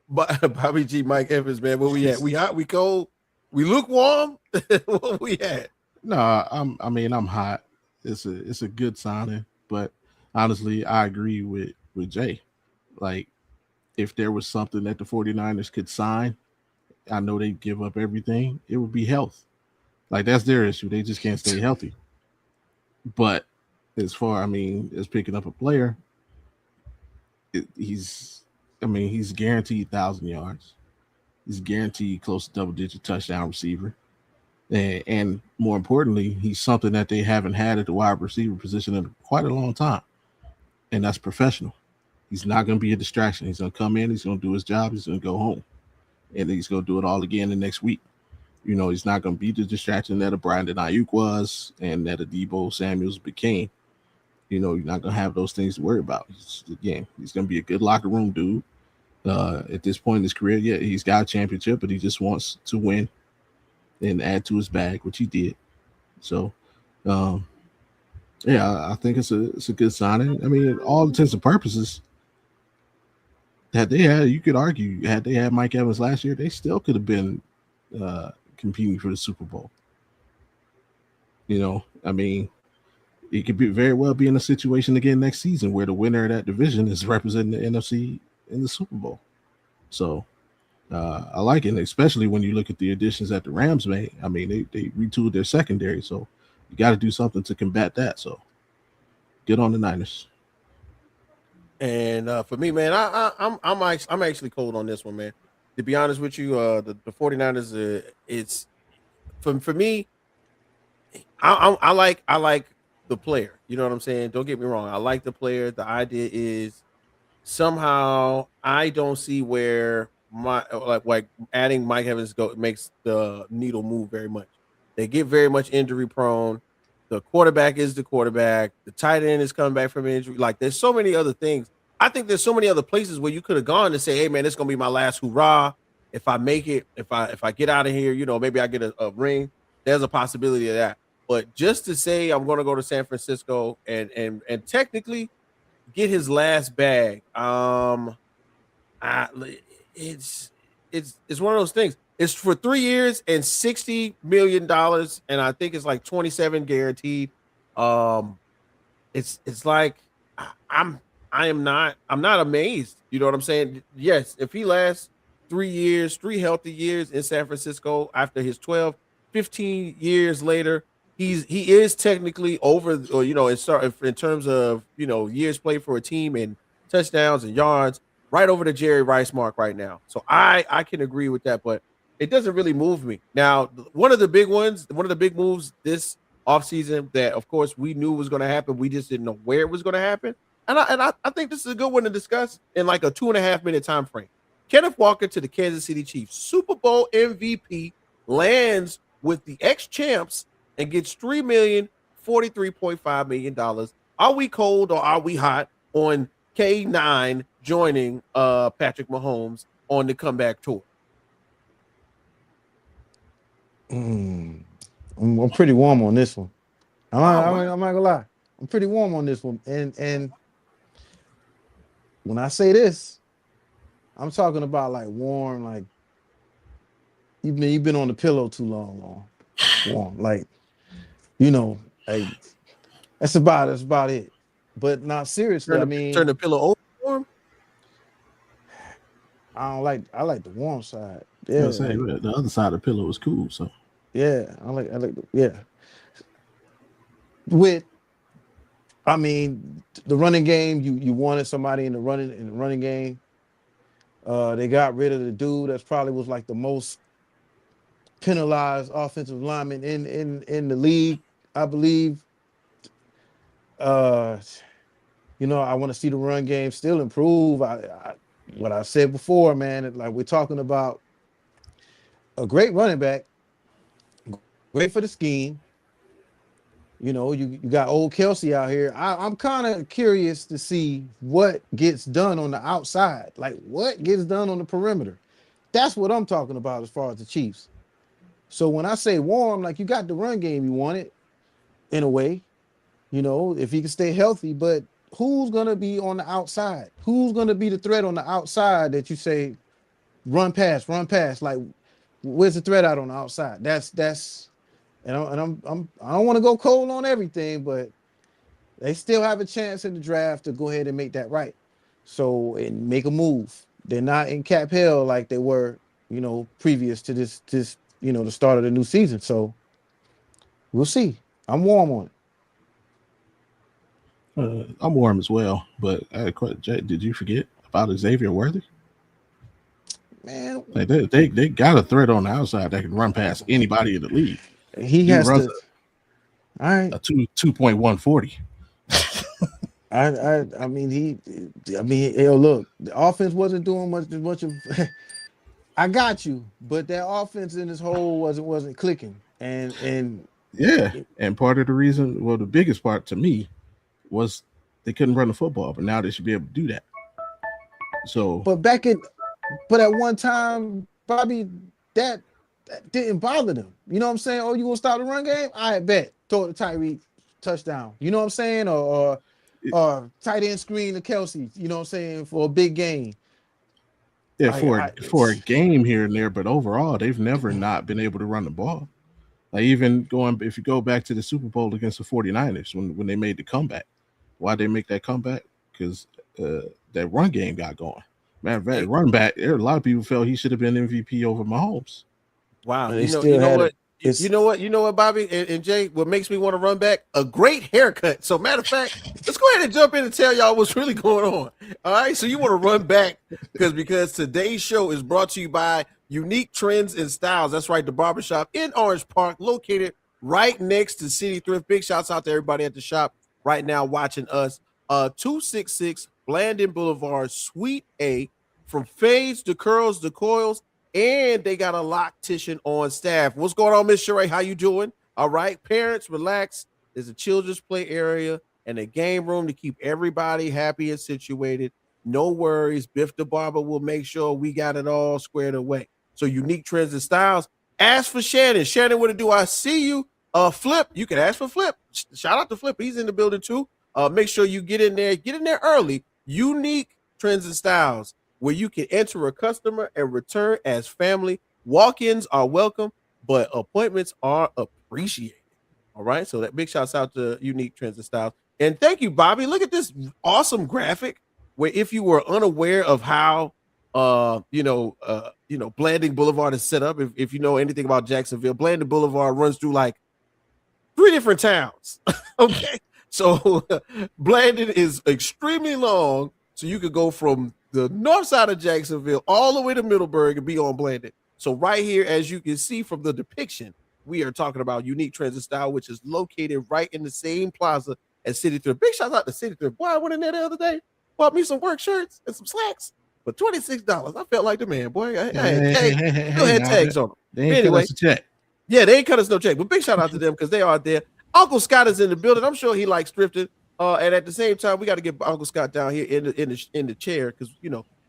Bobby G, Mike Evans, man. Where we at? We hot? We cold? We lukewarm? What we at? No, I'm hot. It's a good signing, but honestly, I agree with Jay. Like, if there was something that the 49ers could sign, I know they'd give up everything. It would be health. Like, that's their issue. They just can't stay healthy. But as picking up a player, he's guaranteed 1,000 yards. He's guaranteed close to double-digit touchdown receiver. And more importantly, he's something that they haven't had at the wide receiver position in quite a long time. And that's professional. He's not going to be a distraction. He's going to come in, he's going to do his job, he's going to go home. And he's going to do it all again the next week. He's not going to be the distraction that a Brandon Ayuk was and that a Deebo Samuels became. You're not going to have those things to worry about. He's going to be a good locker room dude. At this point in his career, yeah, he's got a championship, but he just wants to win and add to his bag, which he did. So, I think it's a good signing. I mean, all intents and purposes, you could argue, had they had Mike Evans last year, they still could have been competing for the Super Bowl. it could be very well be in a situation again next season where the winner of that division is representing the NFC in the Super Bowl. So I like it, especially when you look at the additions that the Rams made. I mean, they retooled their secondary, so you got to do something to combat that. So get on the Niners. And for me, man, I'm actually cold on this one, man. To be honest with you, the 49ers, it's for me. I like the player. You know what I'm saying? Don't get me wrong. I like the player. The idea is somehow I don't see where my like adding Mike Evans go makes the needle move very much. They get very much injury prone. The quarterback is the quarterback. The tight end is coming back from injury. Like there's so many other things. I think there's so many other places where you could have gone to say, "Hey man, this is gonna be my last hurrah. If I make it, if I get out of here, maybe I get a ring." There's a possibility of that. But just to say I'm going to go to San Francisco and technically get his last bag. I, it's it's one of those things. It's for 3 years and $60 million, and I think it's like 27 guaranteed. Um, it's like I'm I'm not amazed. You know what I'm saying? Yes, if he lasts 3 years, 3 healthy years in San Francisco after his 12, 15 years later, he is technically over or in terms of years played for a team and touchdowns and yards, right over the Jerry Rice mark right now. So I can agree with that, but it doesn't really move me. Now, one of the big ones, one of the big moves this offseason that of course we knew was going to happen, we just didn't know where it was going to happen. And I think this is a good one to discuss in like a 2.5 minute time frame. Kenneth Walker to the Kansas City Chiefs, Super Bowl MVP, lands with the ex-champs and gets $3,043.5 million. Are we cold or are we hot on K9 joining Patrick Mahomes on the comeback tour? I'm pretty warm on this one. I'm not gonna lie. I'm pretty warm on this one. And when I say this, I'm talking about like warm, like you've been on the pillow too long. Warm, like like that's about it. But not seriously. Turn the pillow over for him. I like the warm side. Yeah, Yeah, the other side of the pillow was cool. So yeah, I like yeah. With the running game, you wanted somebody in the running game. They got rid of the dude that's probably was like the most penalized offensive lineman in the league, I believe. I want to see the run game still improve. What I said before, man, like we're talking about a great running back, great for the scheme. You got old Kelsey out here. I'm kind of curious to see what gets done on the outside, like what gets done on the perimeter. That's what I'm talking about as far as the Chiefs. So when I say warm, like you got the run game you wanted in a way, if he can stay healthy, but who's going to be on the outside? Who's going to be the threat on the outside that you say run past? Like where's the threat out on the outside? And I don't want to go cold on everything, but they still have a chance in the draft to go ahead and make that right. So and make a move. They're not in cap hell like they were, previous to this, the start of the new season. So we'll see. I'm warm on it. I'm warm as well. But I had a question. Jay, did you forget about Xavier Worthy? Man, like they got a threat on the outside that can run past anybody in the league. He has to. All right. A 2.140. Look, the offense wasn't doing much of. I got you, but that offense in this whole wasn't clicking, and yeah, and part of the reason, the biggest part to me was they couldn't run the football, but now they should be able to do that. So, but at one time, Bobby, that didn't bother them. You know what I'm saying? Oh, you gonna stop the run game? I bet. Throw it to Tyreek, touchdown. You know what I'm saying? Or tight end screen to Kelsey. You know what I'm saying? For a big game. Yeah, for a game here and there, but overall, they've never not been able to run the ball. Like even if you go back to the Super Bowl against the 49ers when they made the comeback, why they make that comeback? Because that run game got going. Man, that run back, there a lot of people felt he should have been MVP over Mahomes. Wow. They You know still had what? it. You know what, Bobby and Jay, what makes me want to run back? A great haircut. So matter of fact, let's go ahead and jump in and tell y'all what's really going on. All right. So you want to run back because today's show is brought to you by Unique Trends and Styles. That's right, the barbershop in Orange Park, located right next to City Thrift. Big shouts out to everybody at the shop right now watching us. 266 Blandon Boulevard, Suite A. From fades to curls to coils, and they got a loctician on staff. What's going on, Miss Sheree? How you doing? All right, parents, relax. There's a children's play area and a game room to keep everybody happy and situated. No worries. Biff the barber will make sure we got it all squared away. So Unique Trends and Styles. Ask for Shannon. Shannon, what to do? I see you. Flip. You can ask for Flip. Shout out to Flip. He's in the building too. Make sure you get in there. Get in there early. Unique Trends and Styles, where you can enter a customer and return as family. Walk-ins are welcome, but appointments are appreciated. All right. So that big shouts out to Unique Trends and Styles. And thank you, Bobby. Look at this awesome graphic where if you were unaware of how Blanding Boulevard is set up, if you know anything about Jacksonville, Blanding Boulevard runs through like 3 different towns. Okay. So Blandon is extremely long. So you could go from the north side of Jacksonville all the way to Middleburg and be on Blandon. So right here, as you can see from the depiction, we are talking about Unique Trends and Style, which is located right in the same plaza as City Thrift. Big shout out to City Thrift. Boy, I went in there the other day, bought me some work shirts and some slacks for $26. I felt like the man, boy. I had tags on them. They ain't cut us a check. Yeah, they ain't cut us no check. But big shout out to them because they are there. Uncle Scott is in the building. I'm sure he likes thrifting. And at the same time, we got to get Uncle Scott down here in the chair because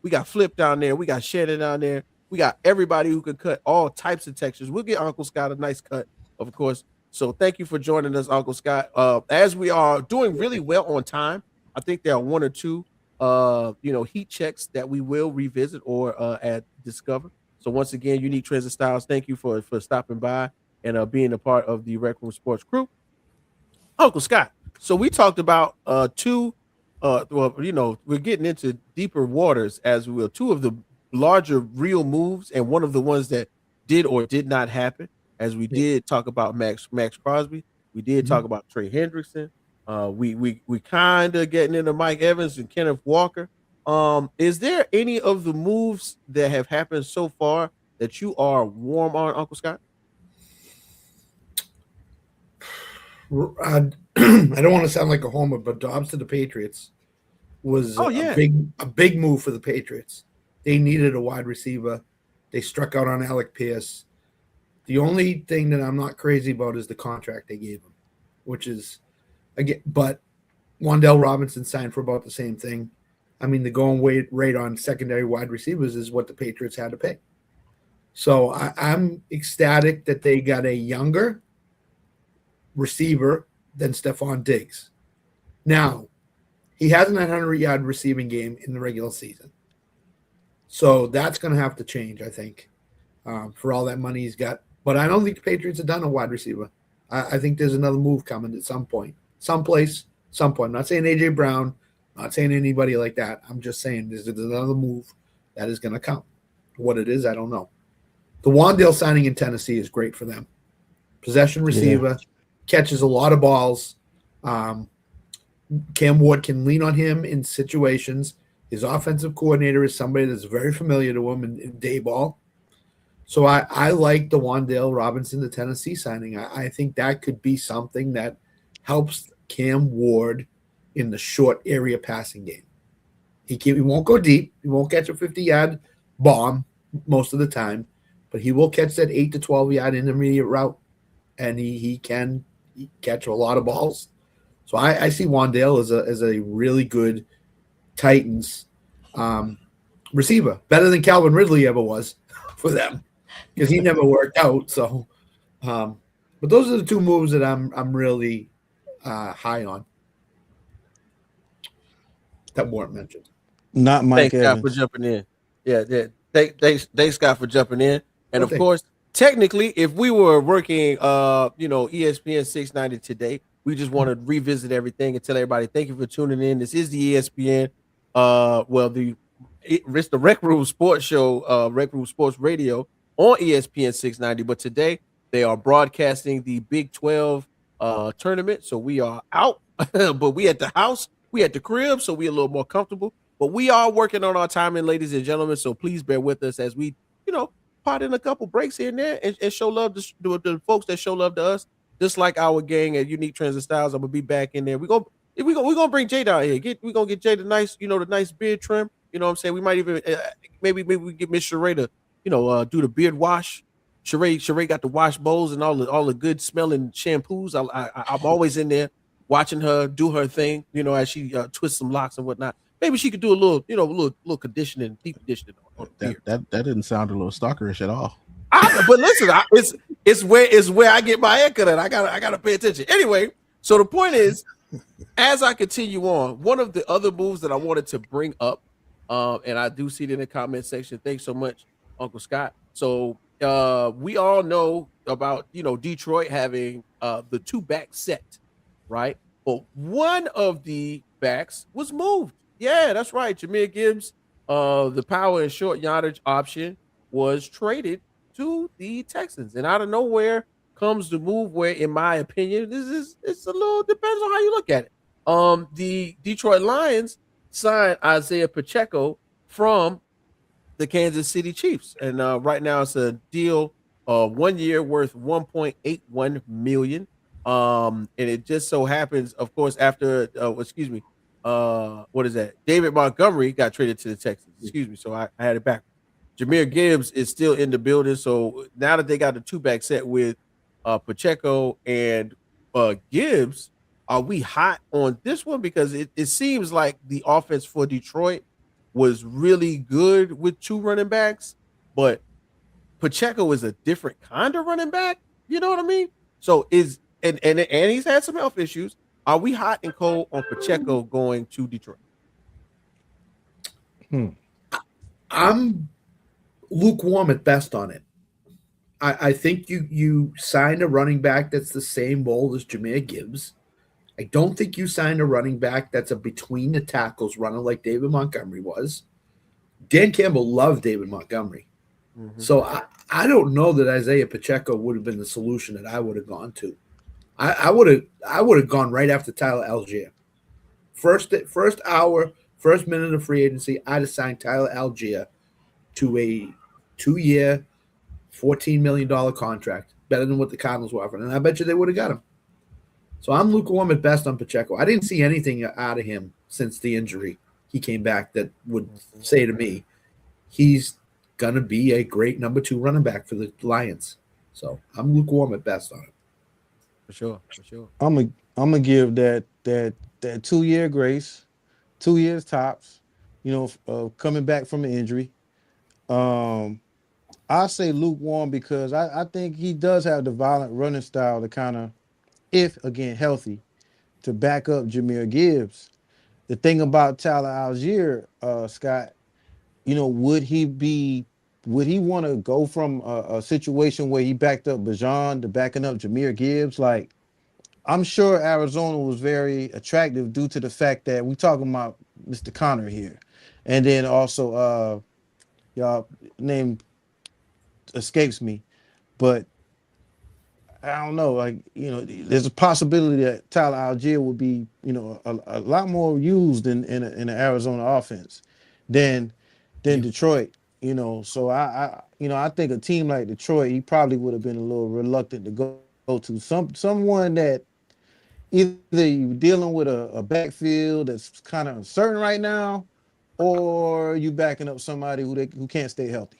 we got Flip down there, we got Shannon down there, we got everybody who can cut all types of textures. We'll get Uncle Scott a nice cut, of course. So thank you for joining us, Uncle Scott. As we are doing really well on time, I think there are 1 or 2 heat checks that we will revisit or discover. So once again, Unique Trends and Styles, thank you for stopping by and being a part of the Rec Room Sports crew. Uncle Scott. So we talked about we're getting into deeper waters as we will. 2 of the larger real moves and one of the ones that did or did not happen, as we did talk about Max Crosby. We did talk about Trey Hendrickson. We kind of getting into Mike Evans and Kenneth Walker. Is there any of the moves that have happened so far that you are warm on, Uncle Scott? I don't want to sound like a homer, but Dobbs to the Patriots was a big move for the Patriots. They needed a wide receiver. They struck out on Alec Pierce. The only thing that I'm not crazy about is the contract they gave him, which is but Wan'Dale Robinson signed for about the same thing. I mean, the going rate on secondary wide receivers is what the Patriots had to pay. So I'm ecstatic that they got a younger receiver than Stephon Diggs. Now, he hasn't had a 100-yard receiving game in the regular season. So that's going to have to change, I think, for all that money he's got. But I don't think the Patriots have done a wide receiver. I think there's another move coming at some point. Someplace, some point. I'm not saying A.J. Brown, not saying anybody like that. I'm just saying there's another move that is going to come. What it is, I don't know. The Wan'Dale signing in Tennessee is great for them. Possession receiver, catches a lot of balls. Cam Ward can lean on him in situations. His offensive coordinator is somebody that's very familiar to him in Dayball. So I like the Wan'Dale Robinson, the Tennessee signing. I think that could be something that helps Cam Ward in the short area passing game. He won't go deep. He won't catch a 50-yard bomb most of the time, but he will catch that 8 to 12-yard intermediate route, and he can catch a lot of balls. So I see Wan'Dale as a really good Titans receiver, better than Calvin Ridley ever was for them, because he never worked out. So, but those are the 2 moves that I'm really high on that weren't mentioned. Not Mike Thanks, Scott, Evans. for jumping in. Yeah. Thanks, Scott, for jumping in. And of course, technically, if we were working, ESPN 690 today, we just want to revisit everything and tell everybody thank you for tuning in. This is the ESPN, it's the Rec Room Sports Show, Rec Room Sports Radio on ESPN 690. But today they are broadcasting the Big 12 tournament, so we are out, but we at the house, we at the crib, so we a little more comfortable. But we are working on our timing, ladies and gentlemen. So please bear with us as we, you know, pot in a couple breaks here and there and show love to the folks that show love to us, just like our gang at Unique Trends and Styles. I'm gonna be back in there. We're gonna bring Jay down here. We're gonna get Jay the nice, the nice beard trim. You know what I'm saying? We might even maybe we get Miss Sheree to, do the beard wash. Sheree got the wash bowls and all the good smelling shampoos. I'm always in there watching her do her thing, as she twists some locks and whatnot. Maybe she could do a little, little conditioning, deep conditioning on the beard. That didn't sound a little stalkerish at all. But listen, it's where I get my haircut at. I gotta pay attention. Anyway, so the point is, as I continue on, one of the other moves that I wanted to bring up, and I do see it in the comment section. Thanks so much, Uncle Scott. So we all know about Detroit having the two back set, right? But one of the backs was moved. Yeah, that's right. Jameer Gibbs, the power and short yardage option was traded to the Texans, and out of nowhere comes the move where, in my opinion, it's a little depends on how you look at it. The Detroit Lions signed Isaiah Pacheco from the Kansas City Chiefs, and right now it's a deal 1 year worth 1.81 million. And it just so happens, of course, after what is that? David Montgomery got traded to the Texans. Excuse me, so I had it back. Jameer Gibbs is still in the building. So now that they got the two back set with Pacheco and Gibbs, are we hot on this one? Because it seems like the offense for Detroit was really good with two running backs, but Pacheco is a different kind of running back. You know what I mean? So and he's had some health issues. Are we hot and cold on Pacheco going to Detroit? I'm lukewarm at best on it. I think you signed a running back that's the same mold as Jameer Gibbs. I don't think you signed a running back that's a between the tackles runner like David Montgomery was. Dan Campbell loved David Montgomery. Mm-hmm. So I don't know that Isaiah Pacheco would have been the solution that I would have gone to. I would have gone right after Tyler Algier. First hour, first minute of free agency, I'd have signed Tyler Algier to a 2-year, $14 million contract, better than what the Cardinals were offering. And I bet you they would have got him. So I'm lukewarm at best on Pacheco. I didn't see anything out of him since the injury. He came back that would say to me, he's going to be a great number 2 running back for the Lions. So I'm lukewarm at best on it. For sure. I'm gonna give that 2-year grace, 2 years tops. Coming back from an injury. I say lukewarm because I think he does have the violent running style to kind of, if again healthy, to back up Jameer Gibbs. The thing about Tyler Algier, Scott, would he want to go from a situation where he backed up Bijan to backing up Jameer Gibbs? Like, I'm sure Arizona was very attractive due to the fact that we talking about Mr. Connor here. And then also y'all name escapes me, but I don't know. Like, there's a possibility that Tyler Algier would be, a lot more used in an Arizona offense than Detroit. So I think a team like Detroit, he probably would have been a little reluctant to go to someone that either you're dealing with a backfield that's kind of uncertain right now, or you backing up somebody who can't stay healthy.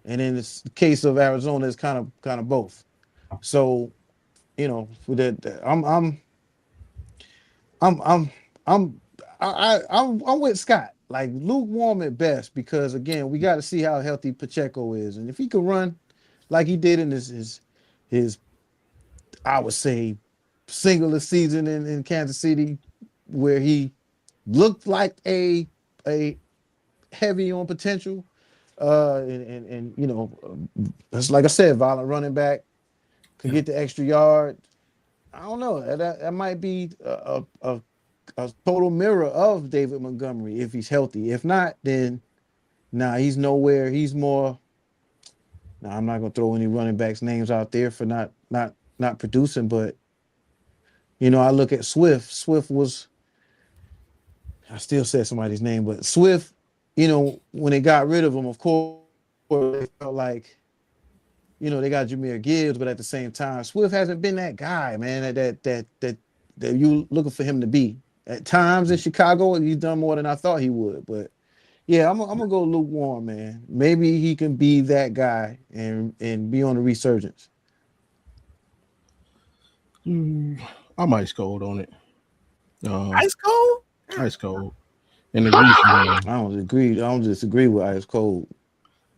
And in the case of Arizona, it's kind of both. So, with that, I'm with Scott, like lukewarm at best, because again, we got to see how healthy Pacheco is, and if he could run like he did in his I would say singular season in Kansas City, where he looked like a heavy on potential. And you know, that's like I said, violent running back can get the extra yard. I don't know. That might be a total mirror of David Montgomery if he's healthy. If not, then he's nowhere. He's more. Now I'm not gonna throw any running backs names out there for not producing, but you know, I look at Swift. Swift was, I still said somebody's name, but Swift, you know, when they got rid of him, of course, they felt like, you know, they got Jahmyr Gibbs, but at the same time, Swift hasn't been that guy, man, that you looking for him to be. At times in Chicago, he's done more than I thought he would. But yeah, I'm gonna go lukewarm, man. Maybe he can be that guy and be on the resurgence. I'm ice cold on it. Ice cold. Ice cold. And the reason, I don't agree. I don't disagree with ice cold.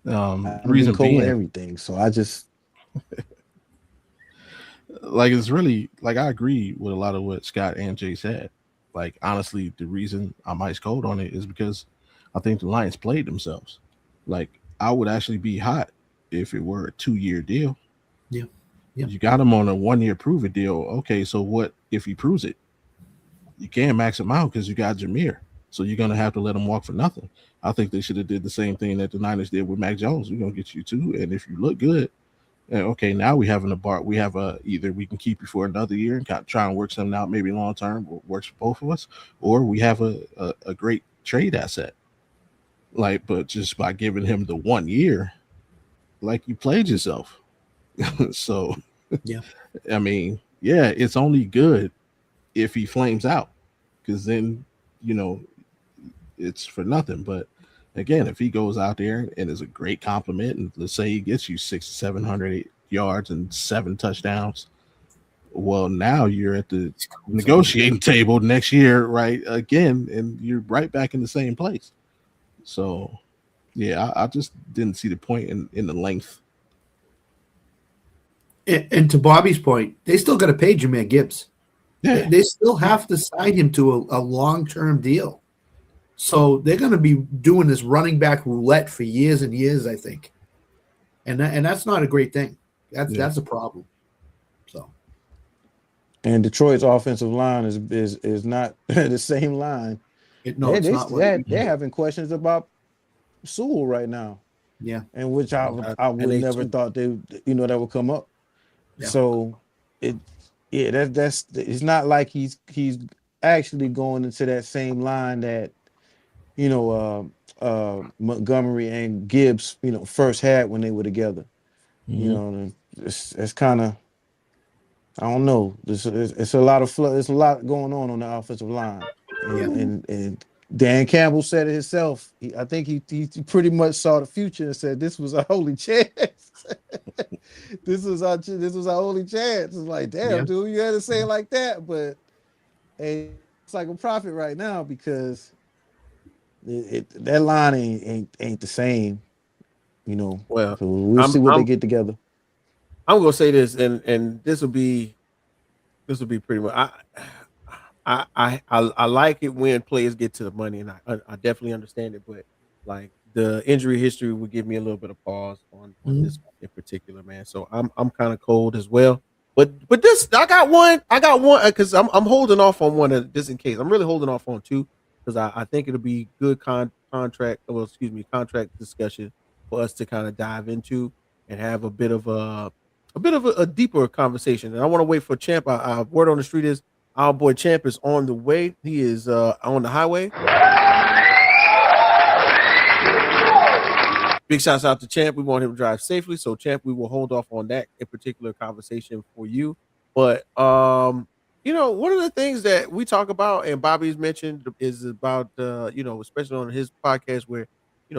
reason cold being, with everything. So I just like, it's really like I agree with a lot of what Scott and Jay said. Like, honestly, the reason I'm ice cold on it is because I think the Lions played themselves. Like, I would actually be hot if it were a 2-year deal. Yeah. Yeah. You got him on a 1-year prove it deal. Okay, so what if he proves it? You can't max him out because you got Jahmyr. So you're gonna have to let him walk for nothing. I think they should have did the same thing that the Niners did with Mac Jones. We're gonna get you two, and if you look good, okay, now we have we have either we can keep you for another year and try and work something out, maybe long term, works for both of us, or we have a great trade asset. Like, but just by giving him the 1 year, like, you played yourself. So Yeah. I mean, yeah, it's only good if he flames out, because then, you know, it's for nothing. But again, if he goes out there and is a great compliment, and let's say he gets you 700 yards and 7 touchdowns, well, now you're at the negotiating table next year, right? Again, and you're right back in the same place. So yeah, I just didn't see the point in the length. And to Bobby's point, they still got to pay Jahmyr Gibbs. Yeah. They still have to sign him to a long-term deal. So they're going to be doing this running back roulette for years and years, I think. And that's not a great thing. That's a problem. So. And Detroit's offensive line is not the same line. It's not. They're having questions about Sewell right now. Yeah. And which I would never thought that would come up. Yeah. So that's it's not like he's actually going into that same line that Montgomery and Gibbs first had when they were together. Mm-hmm. It's kind of, I don't know. It's a lot of it's a lot going on the offensive line, and Dan Campbell said it himself. I think he pretty much saw the future and said this was our only chance. This was our only chance. It's like, damn, dude, you had to say it like that, but hey, it's like a profit right now because that line ain't the same, Well, so we'll see what they get together. I'm gonna say this, and this will be pretty much. I like it when players get to the money, and I definitely understand it. But like, the injury history would give me a little bit of pause on this in particular, man. So I'm kind of cold as well. But this, I got one because I'm holding off on one just in case. I'm really holding off on two because I think it'll be good contract discussion for us to kind of dive into and have a bit of a deeper conversation. And I want to wait for Champ. Word on the street is our boy Champ is on the way. He is on the highway. Big shouts out to Champ. We want him to drive safely. So Champ, we will hold off on that in particular conversation for you. But one of the things that we talk about and Bobby's mentioned is about especially on his podcast where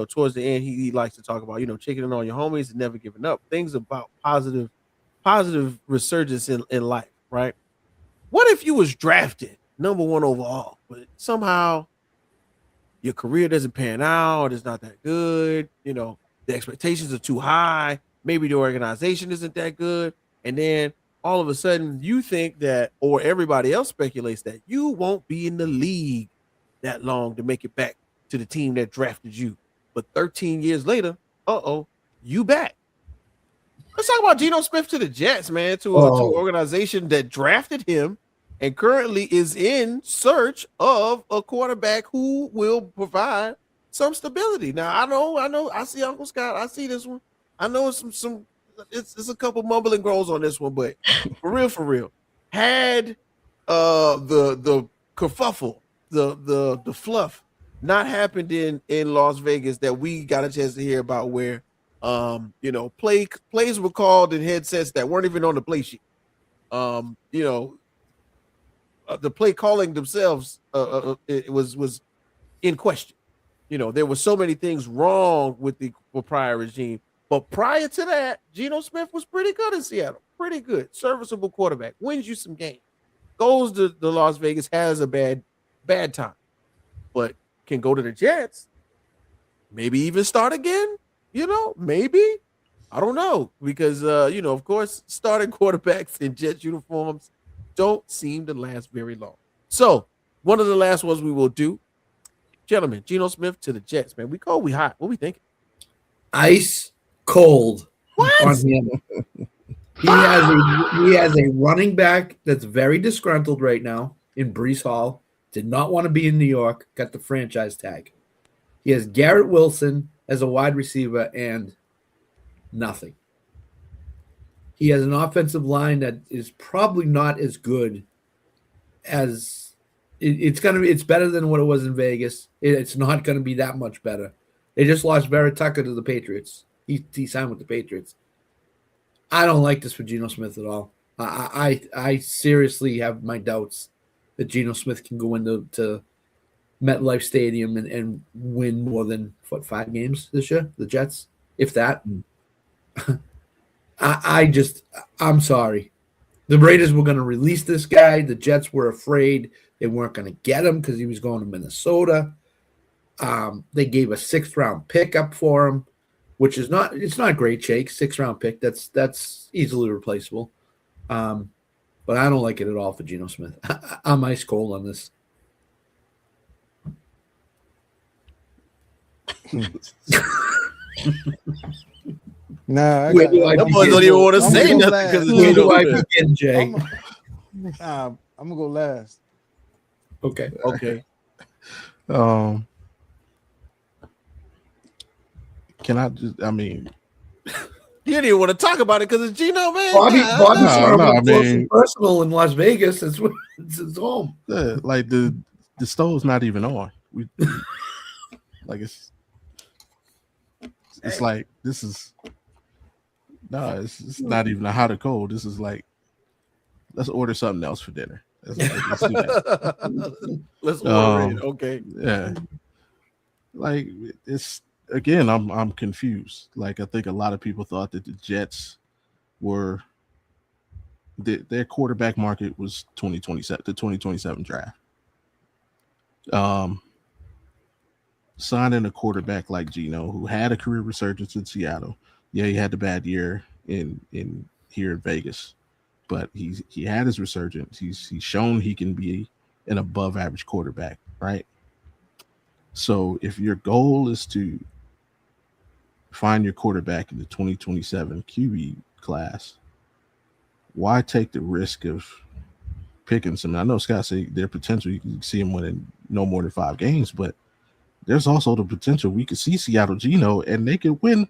towards the end he likes to talk about checking in on your homies and never giving up. Things about positive resurgence in life, right? What if you was drafted number 1 overall, but somehow your career doesn't pan out, it's not that good, the expectations are too high, maybe the organization isn't that good, and then all of a sudden you think that, or everybody else speculates that you won't be in the league that long to make it back to the team that drafted you. But 13 years later, you back. Let's talk about Geno Smith to the Jets, man, to an organization that drafted him and currently is in search of a quarterback who will provide some stability. Now, I know, I see Uncle Scott, I see this one. I know it's it's a couple mumbling groans on this one, but for real, had the kerfuffle, the fluff not happened in Las Vegas that we got a chance to hear about, where plays were called in headsets that weren't even on the play sheet. The play calling themselves it was in question. There were so many things wrong with the prior regime, but prior to that, Geno Smith was pretty good in Seattle. Pretty good, serviceable quarterback, wins you some games, goes to the Las Vegas, has a bad time, but can go to the Jets, maybe even start again. Maybe. I don't know, because of course, starting quarterbacks in Jets uniforms don't seem to last very long. So one of the last ones we will do, gentlemen, Geno Smith to the Jets, man. We cold, we hot. What we thinking? Ice cold What? on him. He has a running back that's very disgruntled right now in Breece Hall. Did not want to be in New York. Got the franchise tag. He has Garrett Wilson as a wide receiver and nothing. He has an offensive line that is probably not as good as it's going to be. It's better than what it was in Vegas. It's not going to be that much better. They just lost Vera Tucker to the Patriots. He signed with the Patriots. I don't like this for Geno Smith at all. I seriously have my doubts that Geno Smith can go into MetLife Stadium and win more than 5 games this year, the Jets, if that. I'm sorry. The Raiders were going to release this guy. The Jets were afraid they weren't going to get him because he was going to Minnesota. They gave a 6th-round pick up for him, which is not a great shake. 6th-round pick, that's easily replaceable. But I don't like it at all for Geno Smith. I'm ice cold on this. Nah, That boy don't even want to say nothing because of Where do I Geno Smith. begin, Jay? I'm gonna go last. Okay. Can I just? I mean, You didn't even want to talk about it because it's Geno, man. Bobby's personal in Las Vegas. It's his home. yeah, like the stove's not even on. We like it's like this is it's not even a hot or cold. This is like, let's order something else for dinner. Let's do that. Let's order it. Okay. Yeah. Like it's again, I'm confused. Like I think a lot of people thought that the Jets were their quarterback market was 2027, the 2027 draft. Signing a quarterback like Geno, who had a career resurgence in Seattle. Yeah, he had the bad year in here in Vegas, but he had his resurgence. He's shown he can be an above average quarterback, right? So if your goal is to find your quarterback in the 2027 QB class, why take the risk of picking some? I know Scott said their potential, you can see him winning no more than 5 games, but there's also the potential we could see Seattle Geno and they could win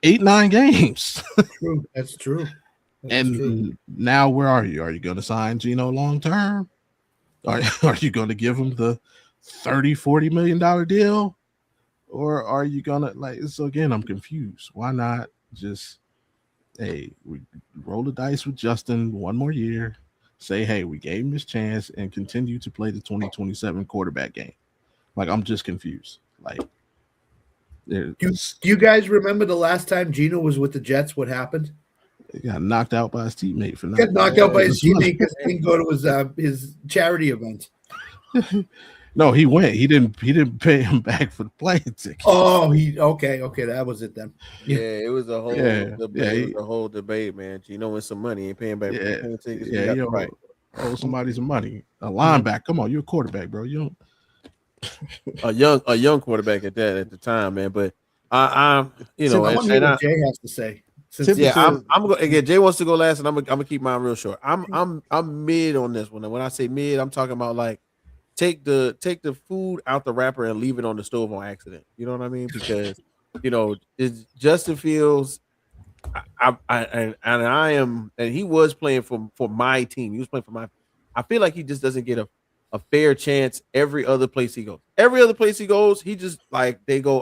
8-9 games. That's true. Now where are you? Are you going to sign Geno long term? Are you going to give him the $30-40 million deal? Or are you going to so again, I'm confused. Why not just, hey, we roll the dice with Justin one more year, say, hey, we gave him his chance and continue to play the 2027 quarterback game. Like, I'm just confused. Like, do you guys remember the last time Geno was with the Jets? What happened? He got knocked out by his teammate for Got knocked out by his teammate because he didn't go to his charity event. No, he went. He didn't pay him back for the plane ticket. Oh, okay. That was it then. Yeah, it was a whole debate. It was a whole debate, man. Geno wins some money, ain't paying back for the plane tickets. Yeah, you owe somebody some money. A linebacker. Come on, you're a quarterback, bro. You don't. a young quarterback at that at the time, man. But You Tip- know, I want to hear what Jay has to say. Since Tip- I'm going again. Jay wants to go last, and I'm gonna keep mine real short. I'm mid on this one. And when I say mid, I'm talking about like take the food out the wrapper and leave it on the stove on accident. You know what I mean? Because it's Justin Fields. I am, and he was playing for my team. He was playing for my. I feel like he just doesn't get a fair chance every other place he goes. Every other place he goes, he just like they go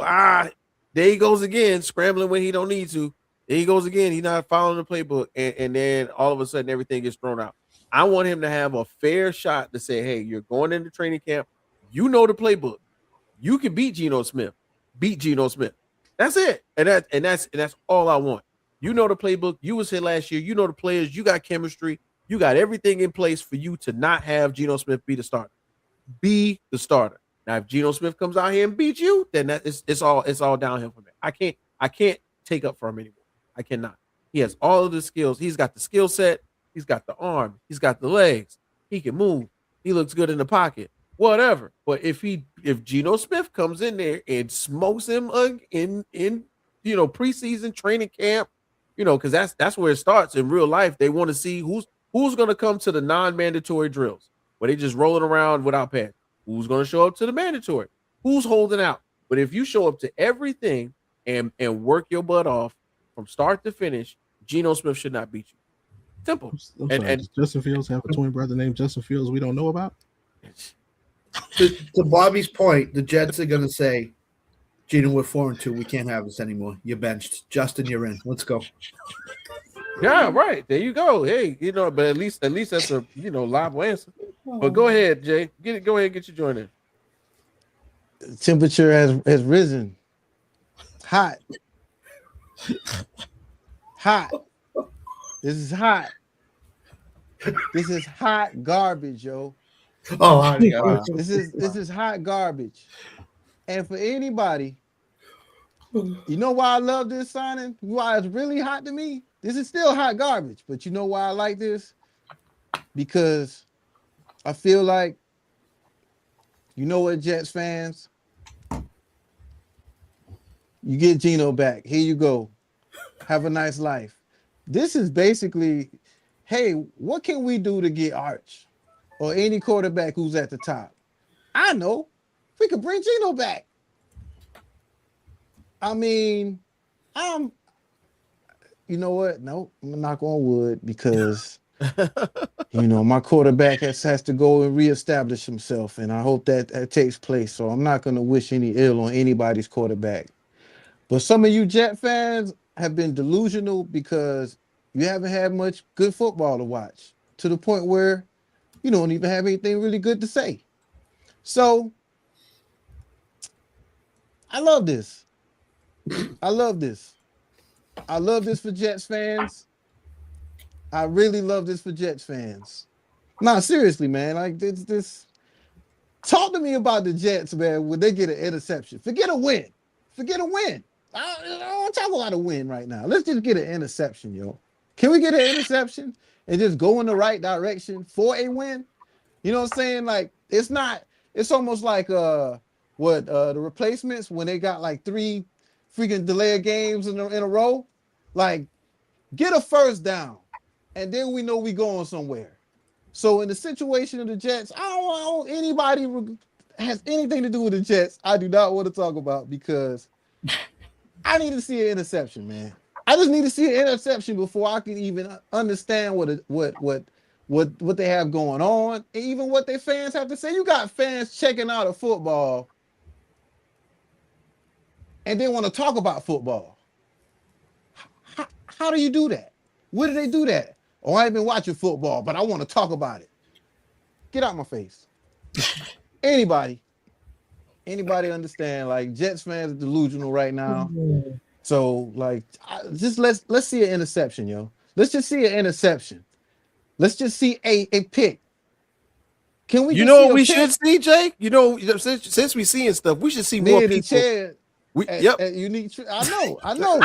there he goes again, scrambling when he don't need to. There he goes again. He's not following the playbook, and then all of a sudden everything gets thrown out. I want him to have a fair shot to say, "Hey, you're going into training camp. You know the playbook. You can beat Geno Smith. Beat Geno Smith. That's it. And that's all I want. You know the playbook. You was here last year. You know the players. You got chemistry. You got everything in place for you to not have Geno Smith be the starter. Be the starter. Now, if Geno Smith comes out here and beats you, then it's all downhill from there. I can't take up for him anymore. I cannot. He has all of the skills. He's got the skill set. He's got the arm. He's got the legs. He can move. He looks good in the pocket. Whatever. But if Geno Smith comes in there and smokes him in preseason training camp, because that's where it starts in real life. They want to see who's going to come to the non-mandatory drills where they just rolling around without pads. Who's going to show up to the mandatory? Who's holding out? But if you show up to everything and work your butt off from start to finish, Geno Smith should not beat you. Simple. I'm sorry, does Justin Fields have a twin brother named Justin Fields we don't know about? To Bobby's point, the Jets are going to say, Geno, we're 4-2. We can't have this anymore. You're benched. Justin, you're in. Let's go. Yeah, right. There you go. Hey, but at least that's a live answer. But go ahead, Jay. Go ahead and get your joint in. The temperature has risen. Hot. Hot. This is hot. This is hot garbage, yo. Oh, wow. This is hot garbage. And for anybody, you know why I love this signing? Why it's really hot to me? This is still hot garbage, but you know why I like this? Because I feel like, you know what, Jets fans? You get Geno back. Here you go. Have a nice life. This is basically, hey, what can we do to get Arch or any quarterback who's at the top? I know. We could bring Geno back. I mean, you know what? No, I'm gonna knock on wood because my quarterback has to go and reestablish himself, and I hope that takes place. So I'm not gonna wish any ill on anybody's quarterback. But some of you Jet fans have been delusional because you haven't had much good football to watch, to the point where you don't even have anything really good to say. So I love this. I love this. I love this for Jets fans. I really love this for Jets fans. Nah, seriously, man. Like this. Talk to me about the Jets, man, when they get an interception. Forget a win. Forget a win. I don't want to talk about a win right now. Let's just get an interception, yo. Can we get an interception and just go in the right direction for a win? You know what I'm saying? Like, it's almost like the replacements when they got like 3 freaking delayed games in a row. Like, get a first down, and then we know we going somewhere. So in the situation of the Jets, I don't want anybody has anything to do with the Jets. I do not want to talk about because I need to see an interception, man. I just need to see an interception before I can even understand what they have going on, and even what their fans have to say. You got fans checking out of football and they want to talk about football. How do you do that? Where do they do that? Oh, I ain't been watching football, but I want to talk about it. Get out my face. Anybody understand? Like, Jets fans are delusional right now. So, like, just let's see an interception, yo. Let's just see an interception. Let's just see a pick. Can we? You know what we should see, Jake? Since we seeing stuff, we should see more people. Unique. I know.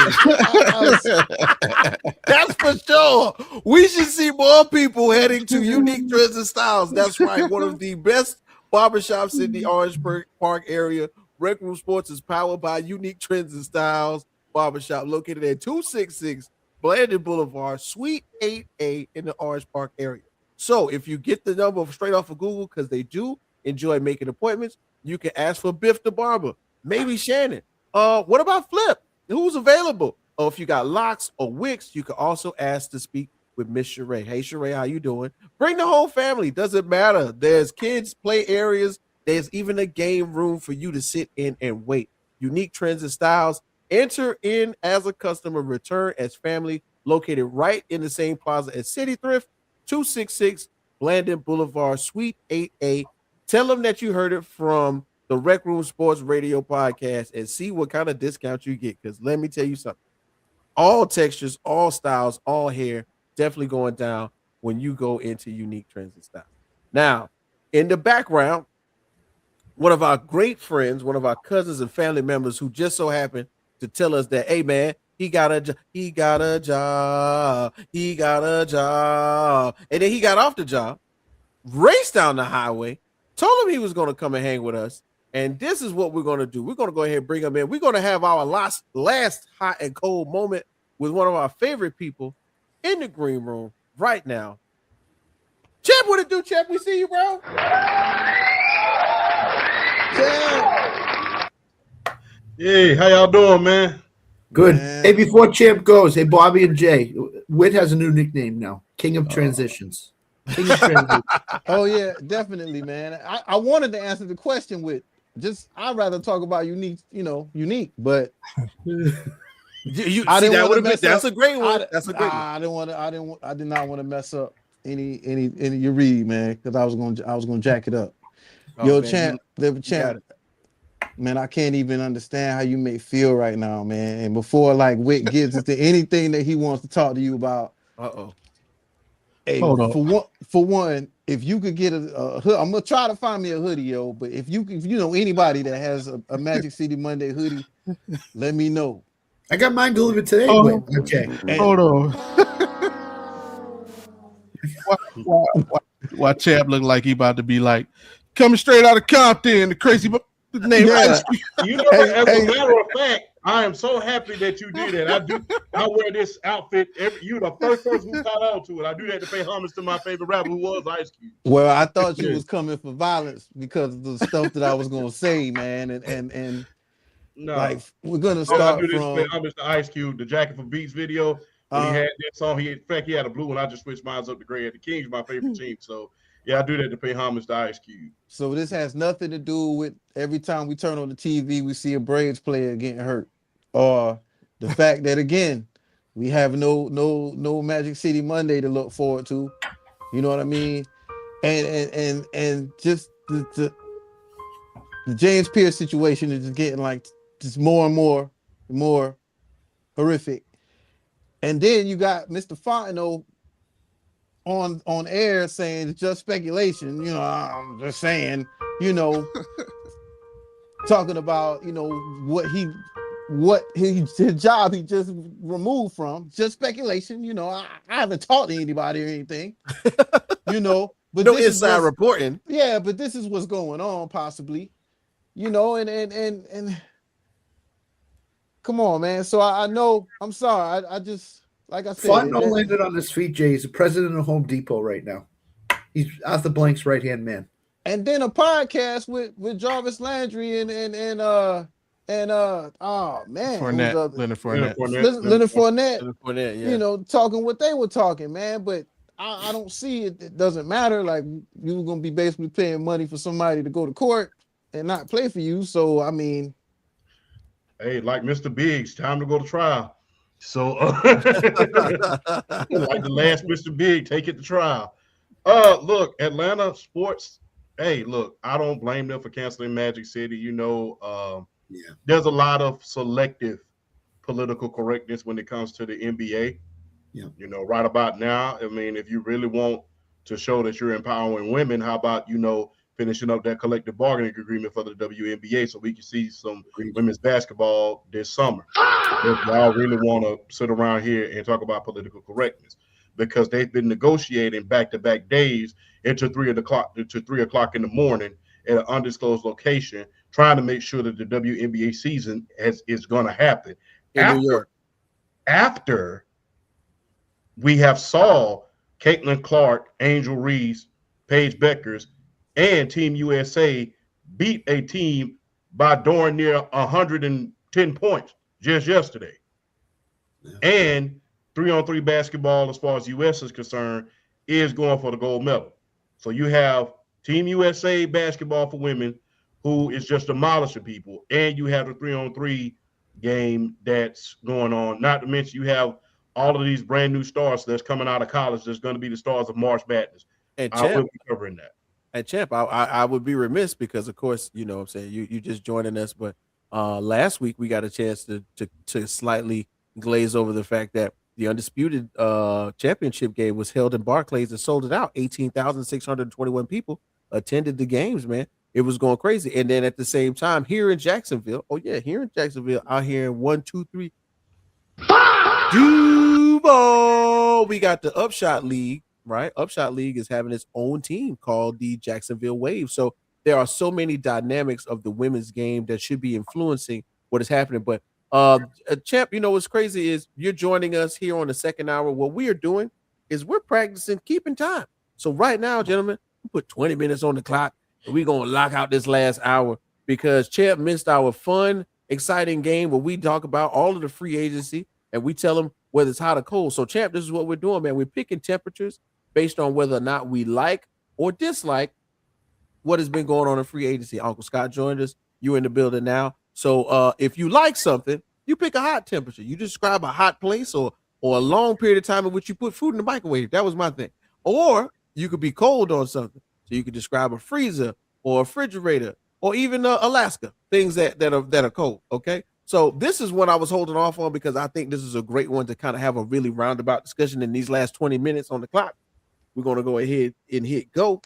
That's for sure. We should see more people heading to Unique Trends and Styles. That's right. One of the best barbershops in the Orange Park area, Rec Room Sports is powered by Unique Trends and Styles Barbershop, located at 266 Blandon Boulevard, Suite 8A in the Orange Park area. So if you get the number straight off of Google, because they do enjoy making appointments, you can ask for Biff the Barber, maybe Shannon. What about Flip? Who's available? Or if you got locks or wigs, you can also ask to speak with Miss Sheree. Hey, Sheree, how you doing? Bring the whole family. Doesn't matter. There's kids play areas. There's even a game room for you to sit in and wait. Unique Trends and Styles. Enter in as a customer, return as family. Located right in the same plaza as City Thrift, 266 Blandon Boulevard, Suite 8A. Tell them that you heard it from the Rec Room Sports Radio Podcast and see what kind of discount you get. Because let me tell you something. All textures, all styles, all hair, definitely going down when you go into Unique Trends and Styles. Now, in the background, one of our great friends, one of our cousins and family members who just so happened to tell us that, hey, man, he got a job, and then he got off the job, raced down the highway, told him he was going to come and hang with us, and this is what we're going to do. We're going to go ahead and bring him in. We're going to have our last hot and cold moment with one of our favorite people in the green room right now. Champ, what it do, Champ? We see you, bro. Champ. Hey, how y'all doing, man? Good. Man. Hey, before Champ goes, hey, Bobby and Jay, Whit has a new nickname now, King of Transitions. King of Transitions. Oh yeah, definitely, man. I wanted to answer the question with I'd rather talk about unique, but I didn't want to mess. That's a great one. That's a great one. I did not want to mess up any your read, man, because I was gonna jack it up. Oh, man, champ. Man, I can't even understand how you may feel right now, man. And before like Wick gets into anything that he wants to talk to you about, hey, for one, if you could get a hood, I'm gonna try to find me a hoodie, yo. But if you know anybody that has a Magic City Monday hoodie, let me know. I got mine delivered today. Okay. Hold on. Why Champ look like he about to be like coming straight out of Compton, the crazy name. Yeah. You know, as a matter of fact, I am so happy that you did that. I wear this outfit. You the first person who caught on to it. I do that to pay homage to my favorite rapper, who was Ice Cube. Well, I thought you was coming for violence because of the stuff that I was gonna say, man, and no, like we're gonna start I do this from to pay homage to Ice Cube, the Jacket for Beats video. When he had that song, in fact, he had a blue one. I just switched mine up to gray. The Kings, my favorite team. So yeah, I do that to pay homage to Ice Cube. So this has nothing to do with every time we turn on the TV, we see a Braves player getting hurt, or the fact that again we have no Magic City Monday to look forward to. You know what I mean? And just the James Pierce situation is just getting like just more and more horrific. And then you got Mr. Fontenot on air saying it's just speculation. I'm just saying, talking about, his job he just removed from, just speculation. I haven't talked to anybody or anything, but no inside reporting. Yeah, but this is what's going on possibly, and come on, man. So I know, I'm sorry. I just, like I said. Fontenot landed on his feet, Jay. He's the president of Home Depot right now. He's Arthur Blank's right-hand man. And then a podcast with Jarvis Landry and oh man. Leonard Fournette. Leonard Fournette, yeah. Talking what they were talking, man. But I don't see it. It doesn't matter. Like, you were going to be basically paying money for somebody to go to court and not play for you. So, I mean. Hey, like Mr. Biggs, time to go to trial. So, like the last Mr. Big, take it to trial. Look, Atlanta sports. Hey, look, I don't blame them for canceling Magic City. There's a lot of selective political correctness when it comes to the NBA. Yeah. Right about now, I mean, if you really want to show that you're empowering women, how about, finishing up that collective bargaining agreement for the WNBA so we can see some women's basketball this summer. If y'all really want to sit around here and talk about political correctness, because they've been negotiating back-to-back days into 3 o'clock in the morning at an undisclosed location trying to make sure that the WNBA season is going to happen. In New York. After we have saw Caitlin Clark, Angel Reese, Paige Beckers, and Team USA beat a team by darn near 110 points just yesterday. Yeah. And 3-on-3 basketball, as far as US is concerned, is going for the gold medal. So you have Team USA basketball for women, who is just demolishing people, and you have the 3-on-3 game that's going on. Not to mention you have all of these brand new stars that's coming out of college that's going to be the stars of March Madness. And Champ, we'll be covering that. And Champ, I would be remiss because, of course, you know what I'm saying, you just joining us, but last week we got a chance to slightly glaze over the fact that the undisputed championship game was held in Barclays and sold it out. 18,621 people attended the games, man. It was going crazy. And then at the same time, here in Jacksonville, out here in 1, 2, 3, Duval, we got the Upshot League, right? Upshot League is having its own team called the Jacksonville Wave. So there are so many dynamics of the women's game that should be influencing what is happening. But Champ, you know what's crazy is you're joining us here on the second hour. What we are doing is we're practicing keeping time. So right now, gentlemen, we put 20 minutes on the clock and we're going to lock out this last hour because Champ missed our fun, exciting game where we talk about all of the free agency and we tell them whether it's hot or cold. So, Champ, this is what we're doing, man. We're picking temperatures based on whether or not we like or dislike what has been going on in free agency. Uncle Scott joined us. You're in the building now. So if you like something, you pick a hot temperature. You describe a hot place or a long period of time in which you put food in the microwave. That was my thing. Or you could be cold on something. So you could describe a freezer or a refrigerator or even Alaska, things that are cold, okay? So this is what I was holding off on because I think this is a great one to kind of have a really roundabout discussion in these last 20 minutes on the clock. We're going to go ahead and hit go.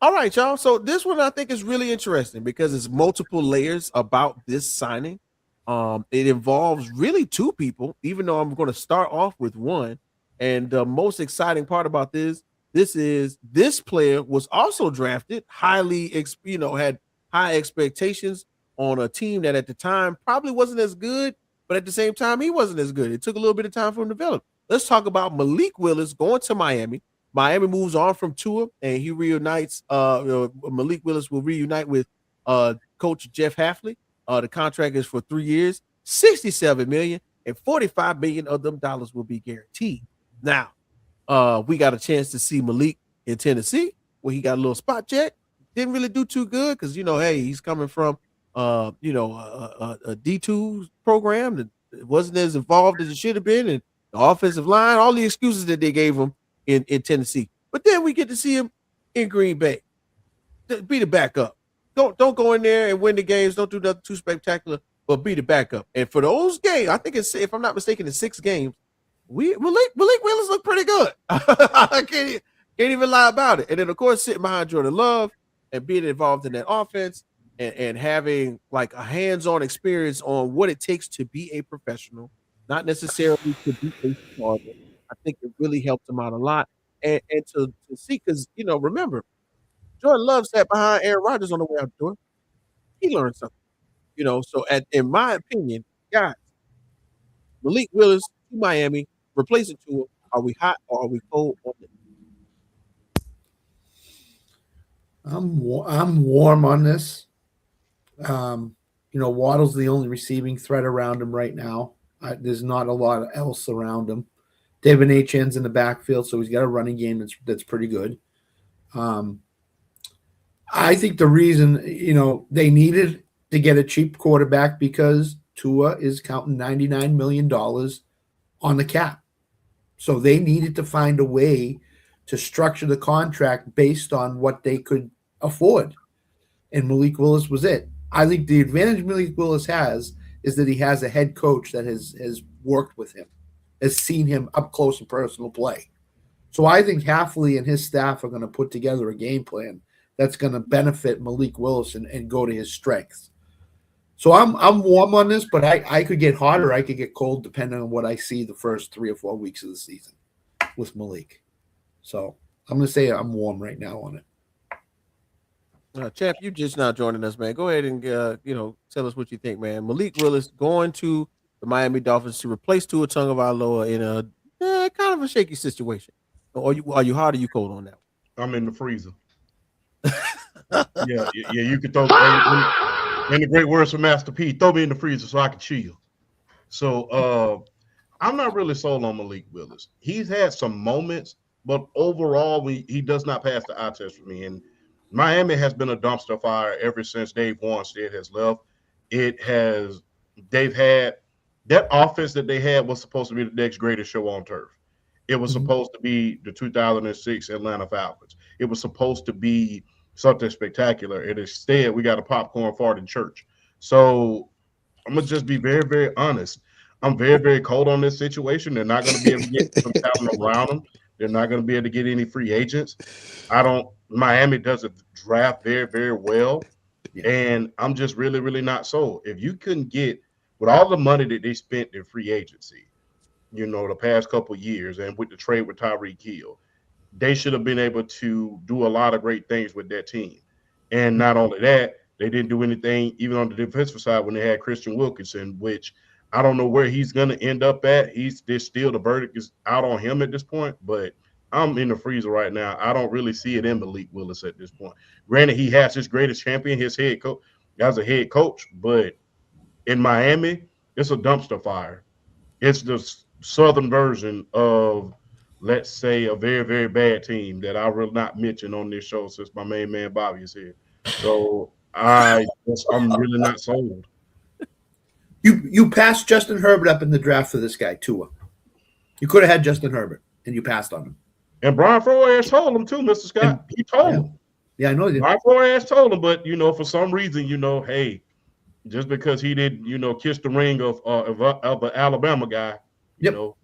All right, y'all. So this one I think is really interesting because it's multiple layers about this signing. It involves really two people, even though I'm going to start off with one. And the most exciting part about this is this player was also drafted highly, had high expectations on a team that at the time probably wasn't as good, but at the same time, he wasn't as good. It took a little bit of time for him to develop. Let's talk about Malik Willis going to Miami. Miami moves on from Tua, and he reunites. Malik Willis will reunite with Coach Jeff Hafley. The contract is for 3 years, $67 million, and $45 million of them dollars will be guaranteed. Now, we got a chance to see Malik in Tennessee, where he got a little spot check. Didn't really do too good because hey, he's coming from a D2 program that wasn't as involved as it should have been, and the offensive line, all the excuses that they gave him in Tennessee. But then we get to see him in Green Bay. Be the backup. Don't go in there and win the games. Don't do nothing too spectacular, but be the backup. And for those games, I think it's, if I'm not mistaken, in 6 games, Malik Willis look pretty good. I can't even lie about it. And then, of course, sitting behind Jordan Love and being involved in that offense and having like a hands-on experience on what it takes to be a professional, not necessarily to be a starter. I think it really helped him out a lot. And to see, because, remember, Jordan Love sat behind Aaron Rodgers on the way out the door. He learned something, So, in my opinion, guys, Malik Willis to Miami, replacing Tua. Are we hot or are we cold on it? I'm warm on this. Waddle's the only receiving threat around him right now. There's not a lot else around him. David Etienne's in the backfield, so he's got a running game that's pretty good. I think the reason, they needed to get a cheap quarterback because Tua is counting $99 million on the cap. So they needed to find a way to structure the contract based on what they could afford. And Malik Willis was it. I think the advantage Malik Willis has is that he has a head coach that has worked with him, has seen him up close and personal play. So I think Hafley and his staff are going to put together a game plan that's going to benefit Malik Willis and go to his strengths. So I'm warm on this, but I could get hot or I could get cold depending on what I see the first 3 or 4 weeks of the season with Malik. So I'm going to say I'm warm right now on it. Champ, you just now joining us, man. Go ahead and tell us what you think, man. Malik Willis going to the Miami Dolphins to replace Tua Tagovailoa in a kind of a shaky situation. Are you hot or you cold on that I'm in the freezer. one? Yeah. You could throw in the great words from Master P. Throw me in the freezer so I can chill. So I'm not really sold on Malik Willis. He's had some moments, but overall, he does not pass the eye test for me. And Miami has been a dumpster fire ever since Dave Warnstead has left. They've had that offense that they had was supposed to be the next greatest show on turf. It was supposed to be the 2006 Atlanta Falcons. It was supposed to be something spectacular. And instead, we got a popcorn fart in church. So I'm gonna just be very, very honest. I'm very, very cold on this situation. They're not going to be able to get some talent around them. They're not going to be able to get any free agents. Miami doesn't draft very, very well. And I'm just really, really not sold. If you couldn't get, with all the money that they spent in free agency, the past couple of years, and with the trade with Tyreek Hill, they should have been able to do a lot of great things with that team. And not only that, they didn't do anything even on the defensive side when they had Christian Wilkinson, which I don't know where he's going to end up at. There's still the verdict is out on him at this point, but I'm in the freezer right now. I don't really see it in Malik Willis at this point. Granted, he has his greatest champion, his head coach, as a head coach, but in Miami, it's a dumpster fire. It's the southern version of, let's say, a very, very bad team that I will not mention on this show since my main man Bobby is here. So I'm really not sold. You passed Justin Herbert up in the draft for this guy, Tua. You could have had Justin Herbert, and you passed on him. And Brian Flores told him too, Mr. Scott. He told him. Yeah, I know he did. Brian Flores told him, but for some reason, hey, just because he did, kiss the ring of an Alabama guy, Yep.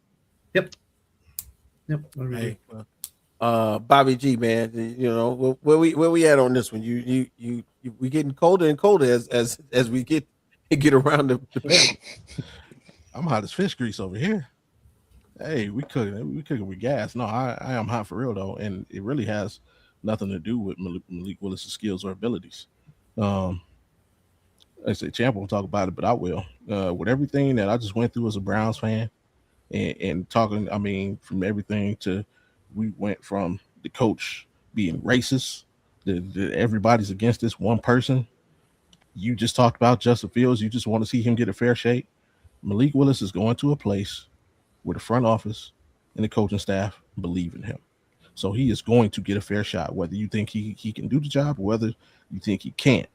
Hey, Bobby G, man, where we at on this one? We getting colder and colder as we get around the panel. I'm hot as fish grease over here. Hey, we cooking with gas. No, I am hot for real though, and it really has nothing to do with Malik Willis' skills or abilities. I say Champ won't talk about it, but I will. With everything that I just went through as a Browns fan, and talking, I mean, from everything to, we went from the coach being racist, everybody's against this one person. You just talked about Justin Fields. You just want to see him get a fair shake. Malik Willis is going to a place where the front office and the coaching staff believe in him. So he is going to get a fair shot, whether you think he can do the job or whether you think he can't.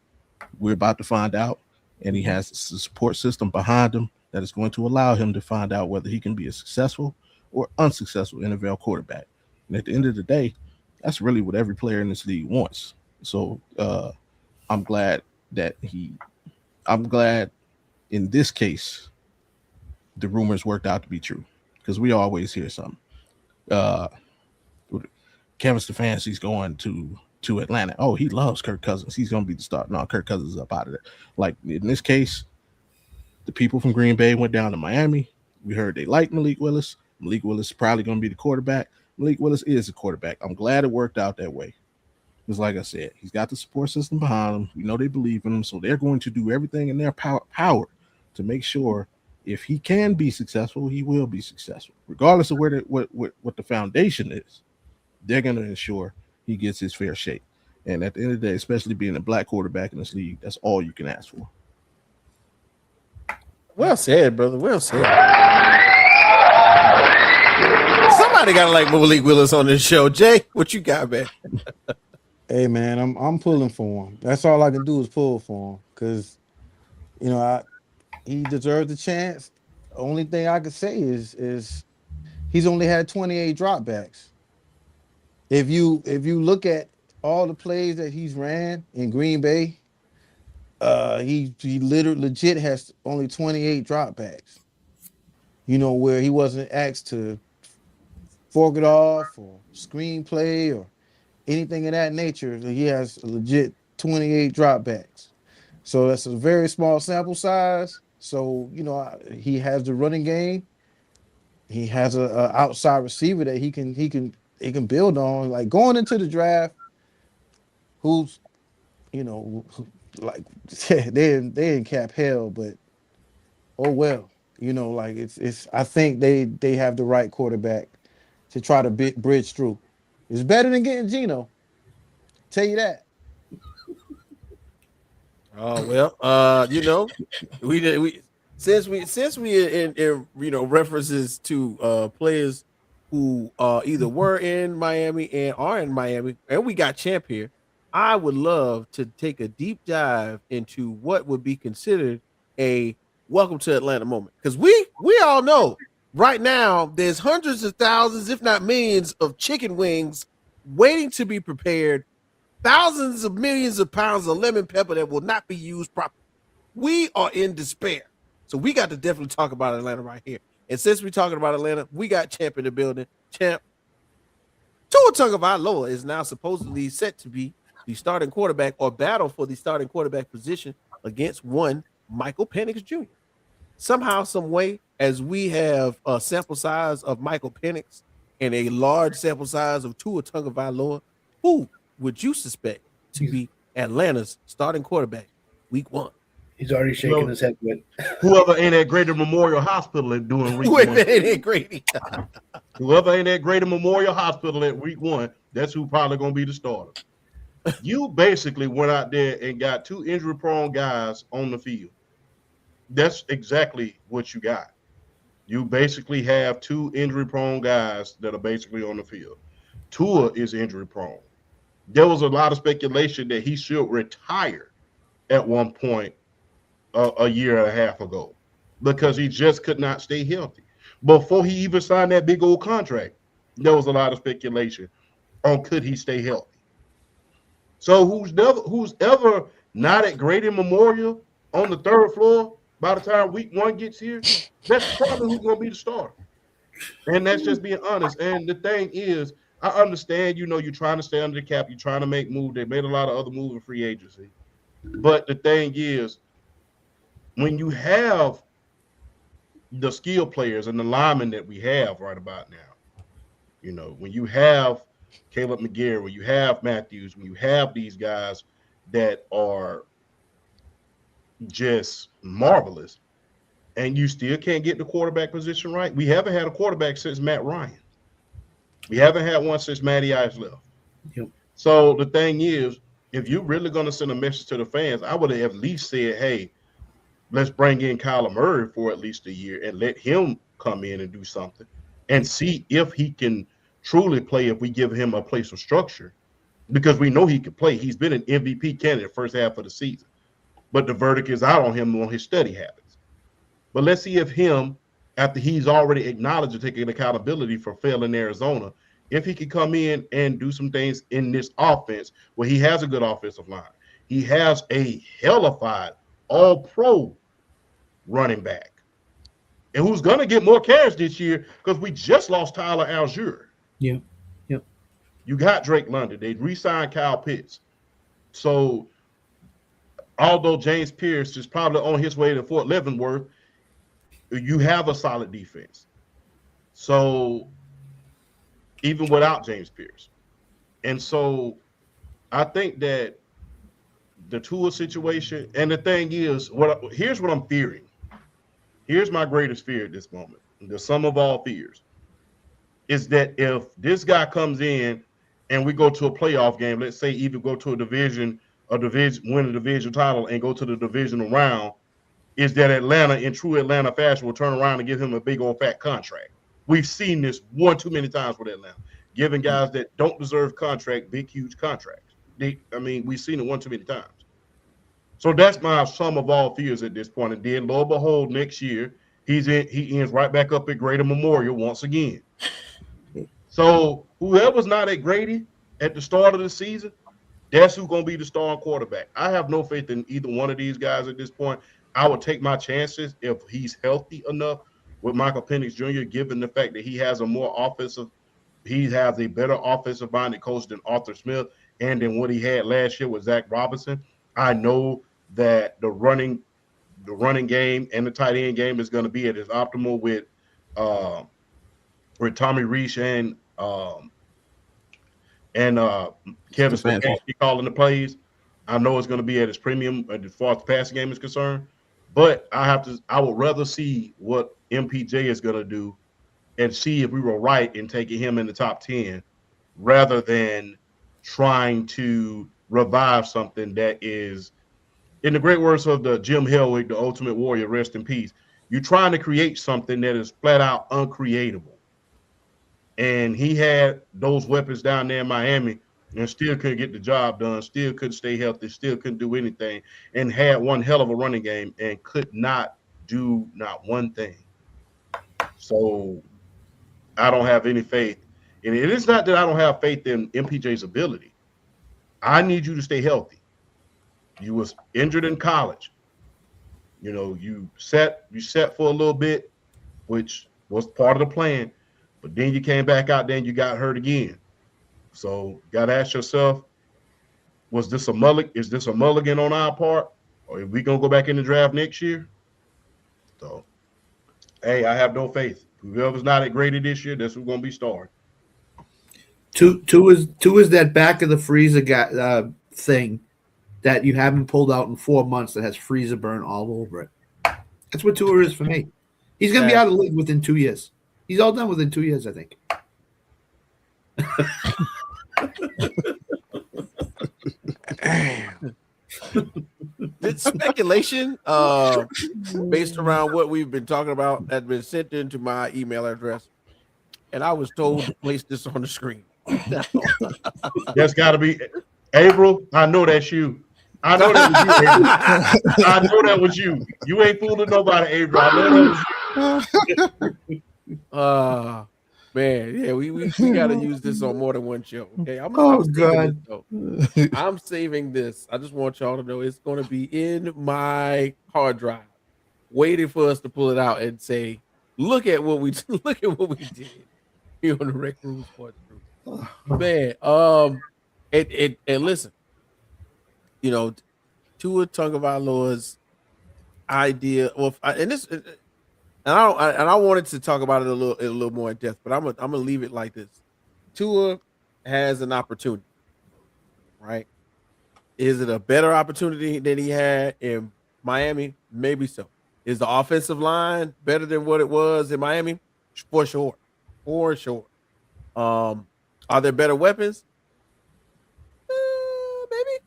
We're about to find out, and he has a support system behind him that is going to allow him to find out whether he can be a successful or unsuccessful NFL quarterback. And at the end of the day, that's really what every player in this league wants. So I'm glad in this case, the rumors worked out to be true, because we always hear something. Kevin Stefanski's going to Atlanta. Oh, he loves Kirk Cousins. He's going to be the star. No, Kirk Cousins is up out of there. Like in this case, the people from Green Bay went down to Miami. We heard they like Malik Willis. Malik Willis is probably going to be the quarterback. Malik Willis is a quarterback. I'm glad it worked out that way. Because like I said, he's got the support system behind him. We know they believe in him, so they're going to do everything in their power to make sure if he can be successful, he will be successful, regardless of what the foundation is. They're going to ensure he gets his fair shake. And at the end of the day, especially being a black quarterback in this league, that's all you can ask for. Well said, brother. Well said. Somebody got to like Malik Willis on this show. Jay, what you got, man? Hey man, I'm pulling for him. That's all I can do is pull for him, because he deserved the chance. The only thing I could say is he's only had 28 dropbacks. If you look at all the plays that he's ran in Green Bay, he literally legit has only 28 dropbacks. Where he wasn't asked to fork it off or screenplay or anything of that nature. He has a legit 28 dropbacks. So that's a very small sample size. So, he has the running game. He has a outside receiver that he can build on. Like going into the draft, who's you know, like they in cap hell, but oh well. You know, like it's I think they have the right quarterback to try to bridge through. It's better than getting Geno. Tell you that. Oh well, we since we in references to players who either were in Miami and are in Miami, and we got Champ here. I would love to take a deep dive into what would be considered a welcome to Atlanta moment, because we all know right now there's hundreds of thousands, if not millions, of chicken wings waiting to be prepared, thousands of millions of pounds of lemon pepper that will not be used properly. We are in despair. So we got to definitely talk about Atlanta right here. And since we're talking about Atlanta, we got Champ in the building. Champ, Tua Tagovailoa is now supposedly set to be the starting quarterback or battle for the starting quarterback position against one Michael Penix Jr. Somehow, some way, as we have a sample size of Michael Penix and a large sample size of Tua Tagovailoa, who would you suspect to be Atlanta's starting quarterback week 1? He's already shaking his head with Whoever ain't at Greater Memorial Hospital at doing week Wait, one. that ain't Grady. Whoever ain't at Greater Memorial Hospital at week 1, that's who probably gonna be the starter. You basically went out there and got 2 injury-prone guys on the field. That's exactly what you got. You basically have 2 injury-prone guys that are basically on the field. Tua is injury-prone. There was a lot of speculation that he should retire at one point a year and a half ago because he just could not stay healthy. Before he even signed that big old contract, there was a lot of speculation on could he stay healthy. So who's ever not at Grady Memorial on the 3rd floor by the time week 1 gets here, that's probably who's going to be the starter. And that's just being honest. And the thing is, I understand, you're trying to stay under the cap, you're trying to make moves. They made a lot of other moves in free agency. But the thing is, when you have the skill players and the linemen that we have right about now, when you have Caleb McGarry, when you have Matthews, when you have these guys that are just marvelous, and you still can't get the quarterback position right. We haven't had a quarterback since Matt Ryan. We haven't had one since Matty Ice left. Yep. So the thing is, if you're really going to send a message to the fans, I would have at least said, hey, let's bring in Kyler Murray for at least a year and let him come in and do something and see if he can truly play if we give him a place of structure, because we know he can play. He's been an MVP candidate first half of the season, but the verdict is out on him on his study habits. But let's see if him, after he's already acknowledged and taking accountability for failing Arizona, if he can come in and do some things in this offense where he has a good offensive line. He has a hellified all-pro running back. And who's going to get more carries this year because we just lost Tyler Algier. Yeah. Yep. You got Drake London. They re-signed Kyle Pitts. So although James Pierce is probably on his way to Fort Leavenworth, you have a solid defense. So even without James Pierce. And so I think that the Tua situation, and the thing is, here's what I'm fearing. Here's my greatest fear at this moment. The sum of all fears is that if this guy comes in and we go to a playoff game, let's say even go to a division, win a division title and go to the divisional round, is that Atlanta, in true Atlanta fashion, will turn around and give him a big old fat contract. We've seen this one too many times with Atlanta, giving guys that don't deserve contract big, huge contracts. We've seen it one too many times. So that's my sum of all fears at this point. And then, lo and behold, next year he ends right back up at Greater Memorial once again. So whoever's not at Grady at the start of the season, that's who's going to be the starting quarterback. I have no faith in either one of these guys at this point. I would take my chances if he's healthy enough with Michael Penix Jr., given the fact that he has a better offensive minded coach than Arthur Smith and than what he had last year with Zach Robinson. I know that the running game and the tight end game is going to be at its optimal with Tommy Reese and Kevin Stefanski calling the plays. I know it's going to be at its premium as far as the passing game is concerned, but I would rather see what MPJ is going to do and see if we were right in taking him in the top 10 rather than trying to revive something that is, in the great words of the Jim Hellwig, the Ultimate Warrior, rest in peace. You're trying to create something that is flat out uncreatable. And he had those weapons down there in Miami and still couldn't get the job done, still couldn't stay healthy, still couldn't do anything, and had one hell of a running game and could not do not one thing. So I don't have any faith. And it is not that I don't have faith in MPJ's ability. I need you to stay healthy. You was injured in college. You know, you set for a little bit, which was part of the plan, but then you came back out there and you got hurt again. So you gotta ask yourself, is this a mulligan on our part? Or are we gonna go back in the draft next year? So hey, I have no faith. Whoever's not at graded this year, that's who's gonna be starring. Two is that back of the freezer thing that you haven't pulled out in 4 months that has freezer burn all over it. That's what Tua is for me. He's going to be out of the league within 2 years. He's all done within 2 years, I think. This speculation, based around what we've been talking about, has been sent into my email address, and I was told to place this on the screen. That's got to be April. I know that's you. I know that was you, April. I know that was you. You ain't fooling nobody, April. I know that was you. Man, yeah, we got to use this on more than one show. Okay, I'm saving this. I just want y'all to know it's going to be in my hard drive, waiting for us to pull it out and say, "Look at what we did here on the Rec Room Sports Group." Man, and listen, you know, Tua Tagovailoa's idea. Well, I wanted to talk about it a little more in depth, but I'm gonna leave it like this. Tua has an opportunity, right? Is it a better opportunity than he had in Miami? Maybe so. Is the offensive line better than what it was in Miami? For sure. For sure. Are there better weapons? Maybe.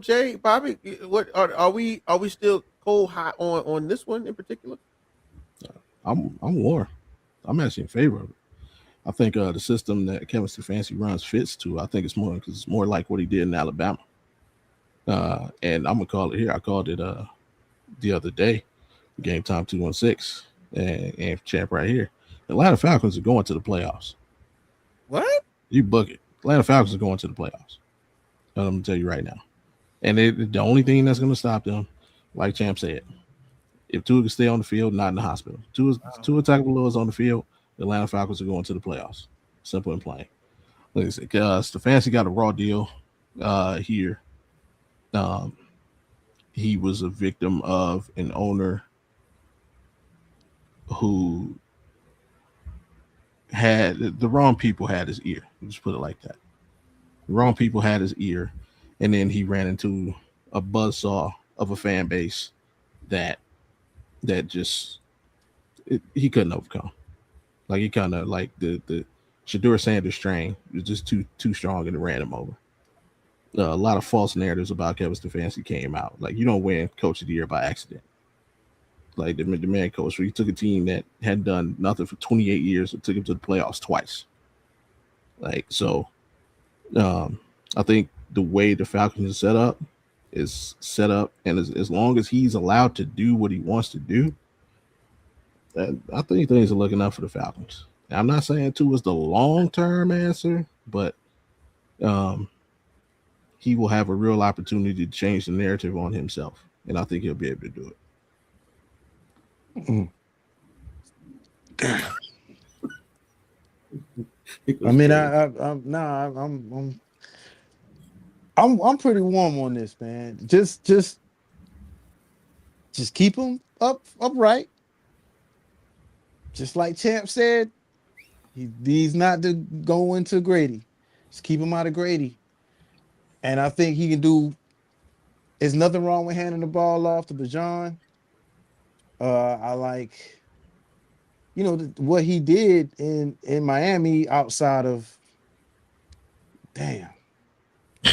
Jay, Bobby, what are we still cold hot on this one in particular? I'm warm. I'm actually in favor of it. I think the system that Kevin Stefanski runs fits to. I think it's more like what he did in Alabama. And I'm gonna call it here. I called it the other day, game time 216, and champ right here. The Atlanta Falcons are going to the playoffs. What? You book it. Atlanta Falcons are going to the playoffs. I'm gonna tell you right now. And the only thing that's gonna stop them, like Champ said, if Tua can stay on the field, not in the hospital. Tua Tagovailoa is on the field, the Atlanta Falcons are going to the playoffs. Simple and plain. Like I said, Stefanski got a raw deal here. He was a victim of an owner who had the wrong people had his ear. Let's put it like that. The wrong people had his ear, and then he ran into a buzzsaw of a fan base that just he couldn't overcome. Like he kind of like the Shedeur Sanders strain was just too strong, and it ran him over. A lot of false narratives about Kevin Stefanski came out. Like, you don't win Coach of the Year by accident. Like the man coach, he took a team that hadn't done nothing for 28 years and took him to the playoffs twice. Like, so I think the way the Falcons is set up, and as long as he's allowed to do what he wants to do, I think things are looking up for the Falcons. Now, I'm not saying Tua is the long-term answer, but he will have a real opportunity to change the narrative on himself, and I think he'll be able to do it. I mean, I'm pretty warm on this, man. Just keep him upright. Just like Champ said, he's not to go into Grady. Just keep him out of Grady. And I think he can do. There's nothing wrong with handing the ball off to Bajan. I like, what he did in Miami outside of. Damn,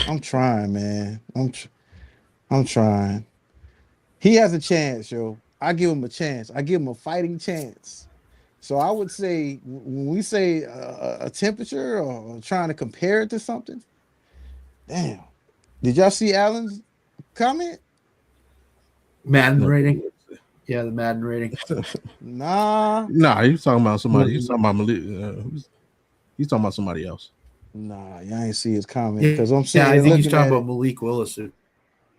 I'm trying, man. I'm trying. He has a chance, yo. I give him a chance. I give him a fighting chance. So I would say when we say a temperature or trying to compare it to something, damn. Did y'all see Allen's comment? Madden No. rating. Yeah, the Madden rating. Nah, Nah, he's talking about somebody. He's talking about he's talking about somebody else. nah. Y'all ain't see his comment Yeah, because I'm sitting I here think he's looking talking at about it. Malik Willis. If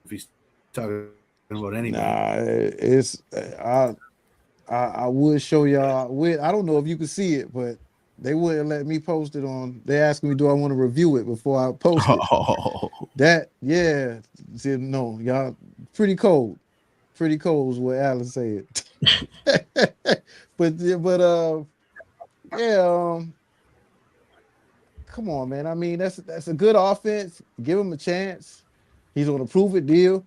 he's talking about anybody. Nah, it's I would show y'all. I don't know if you can see it, but they wouldn't let me post it on. They asked me, do I want to review it before I post it? Oh, That said no, y'all pretty cold. Pretty cold is what Alan said. but yeah, come on, man. I mean, that's a good offense. Give him a chance. He's on a prove it deal.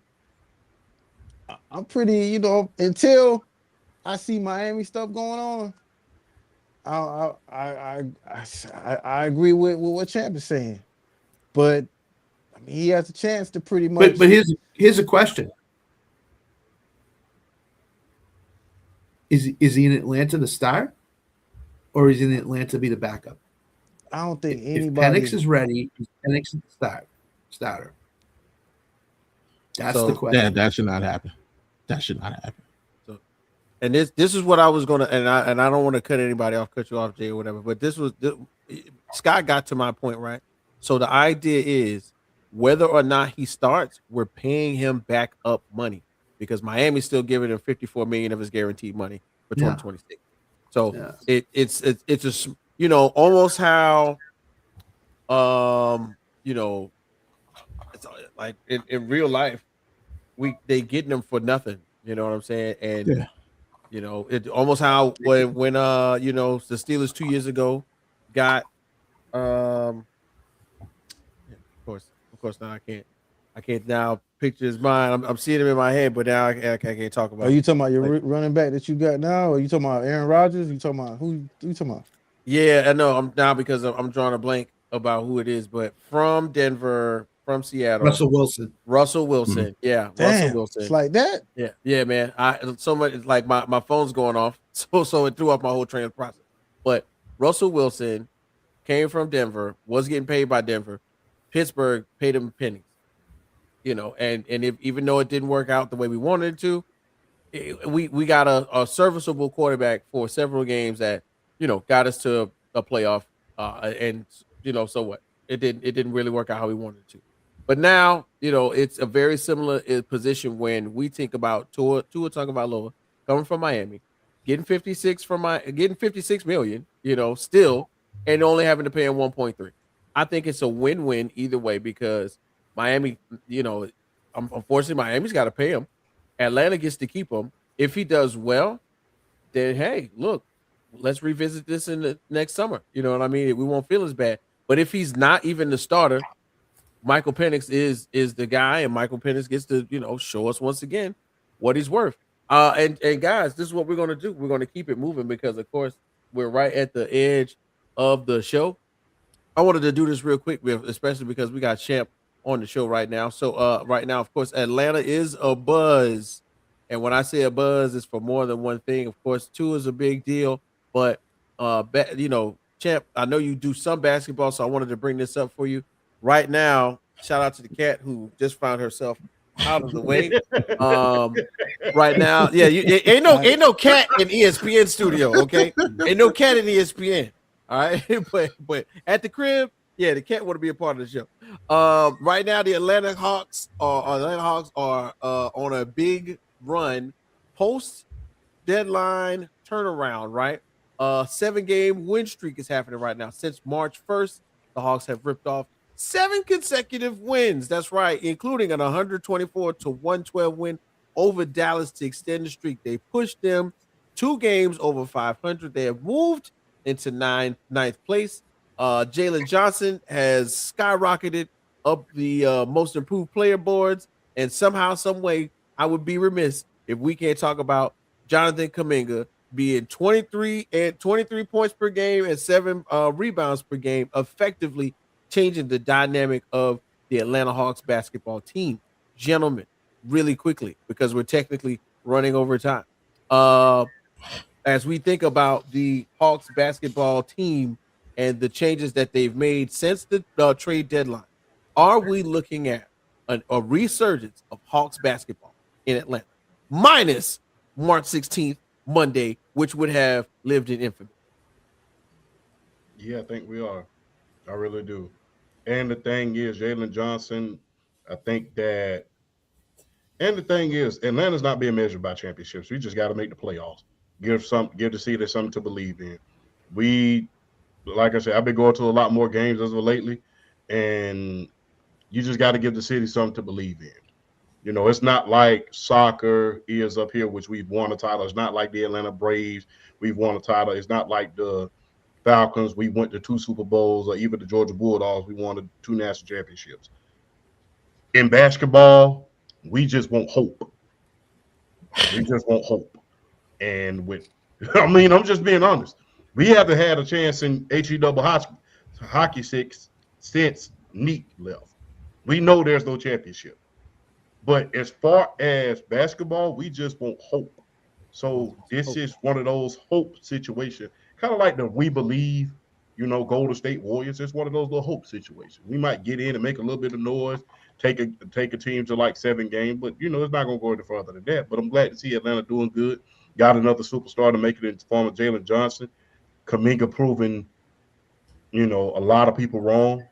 I'm pretty, until I see Miami stuff going on. I agree with what Champ is saying, but I mean, he has a chance to pretty But much. here's a question: Is he in Atlanta the star, or is he in Atlanta to be the backup? I don't think If Penix anybody. is ready, is Penix the starter? That's So the question. that should not happen. That should not happen. So, and this is what I was gonna, and I don't want to cut anybody off, cut you off, Jay, or whatever. But Scott got to my point, right? So the idea is whether or not he starts, we're paying him back up money because Miami's still giving him 54 million of his guaranteed money for Yeah. 2026. So Yeah. it's almost how you know it's like in real life they getting them for nothing. You know what I'm saying? And Yeah. it almost how when the Steelers 2 years ago got yeah, of course now I can't now picture his mind. I'm seeing him in my head, but now I can't talk Are about you it. talking about your But running back that you got now? Or are you talking about Aaron Rodgers? You talking about who you talking about? yeah, I know I'm now because I'm drawing a blank about who it is, but from Denver, from Seattle, Russell Wilson. Russell Mhm. Wilson. Yeah, Russell Damn, it's Wilson. like that. Yeah, man. I so much it's like my phone's going off, so it threw off my whole train of process. But Russell Wilson came from Denver, was getting paid by Denver. Pittsburgh paid him pennies, and if even though it didn't work out the way we wanted it to, we got a serviceable quarterback for several games that got us to a playoff. And so what? It didn't really work out how we wanted it to. But now it's a very similar position when we think about Tua Tagovailoa coming from Miami, getting 56 million, still, and only having to pay him 1.3. I think it's a win-win either way because Miami, unfortunately, Miami's got to pay him. Atlanta gets to keep him. If he does well, then hey, look, let's revisit this in the next summer. You know what I mean? We won't feel as bad. But if he's not even the starter, Michael Penix is the guy, and Michael Penix gets to show us once again what he's worth. And guys, this is what we're gonna do. We're gonna keep it moving because of course we're right at the edge of the show. I wanted to do this real quick, especially because we got Champ on the show right now. So right now, of course, Atlanta is a buzz. And when I say a buzz, it's for more than one thing. Of course, two is a big deal, but Champ, I know you do some basketball, so I wanted to bring this up for you. Right now, shout out to the cat who just found herself out of the way. Right now, yeah, ain't no cat in ESPN studio, okay? Ain't no cat in ESPN. All right, but at the crib, yeah, the cat want to be a part of the show. Right now, the Atlanta Hawks are on a big run, post deadline turnaround. Right, 7-game win streak is happening right now. Since March 1st, the Hawks have ripped off 7 consecutive wins. That's right, including an 124-112 win over Dallas to extend the streak. They pushed them 2 games over 500. They have moved into ninth place. Jalen Johnson has skyrocketed up the most improved player boards, and somehow, some way, I would be remiss if we can't talk about Jonathan Kuminga being 23 points per game and 7 rebounds per game, effectively changing the dynamic of the Atlanta Hawks basketball team. Gentlemen, really quickly, because we're technically running over time. As we think about the Hawks basketball team and the changes that they've made since the trade deadline, are we looking at a resurgence of Hawks basketball in Atlanta, minus March 16th, Monday, which would have lived in infamy? Yeah, I think we are. I really do. And the thing is, Jalen Johnson, I think that, and the thing is, Atlanta's not being measured by championships. We just got to make the playoffs. Give the city something to believe in. We, like I said, I've been going to a lot more games as of lately, and you just got to give the city something to believe in. You know, it's not like soccer is up here, which we've won a title. It's not like the Atlanta Braves, we've won a title. It's not like the Falcons, we went to 2 Super Bowls, or even the Georgia Bulldogs, we won 2 national championships. In basketball, we just want hope. We just want hope. And with, I mean, I'm just being honest. We haven't had a chance in HE double hockey six since Neat left. We know there's no championship. But as far as basketball, we just want hope. So this is one of those hope situations, kind of like the We Believe, Golden State Warriors. It's one of those little hope situations. We might get in and make a little bit of noise, take a team to like 7 games, but it's not going to go any further than that. But I'm glad to see Atlanta doing good. Got another superstar to make it in the form of Jalen Johnson. Kuminga proving, a lot of people wrong,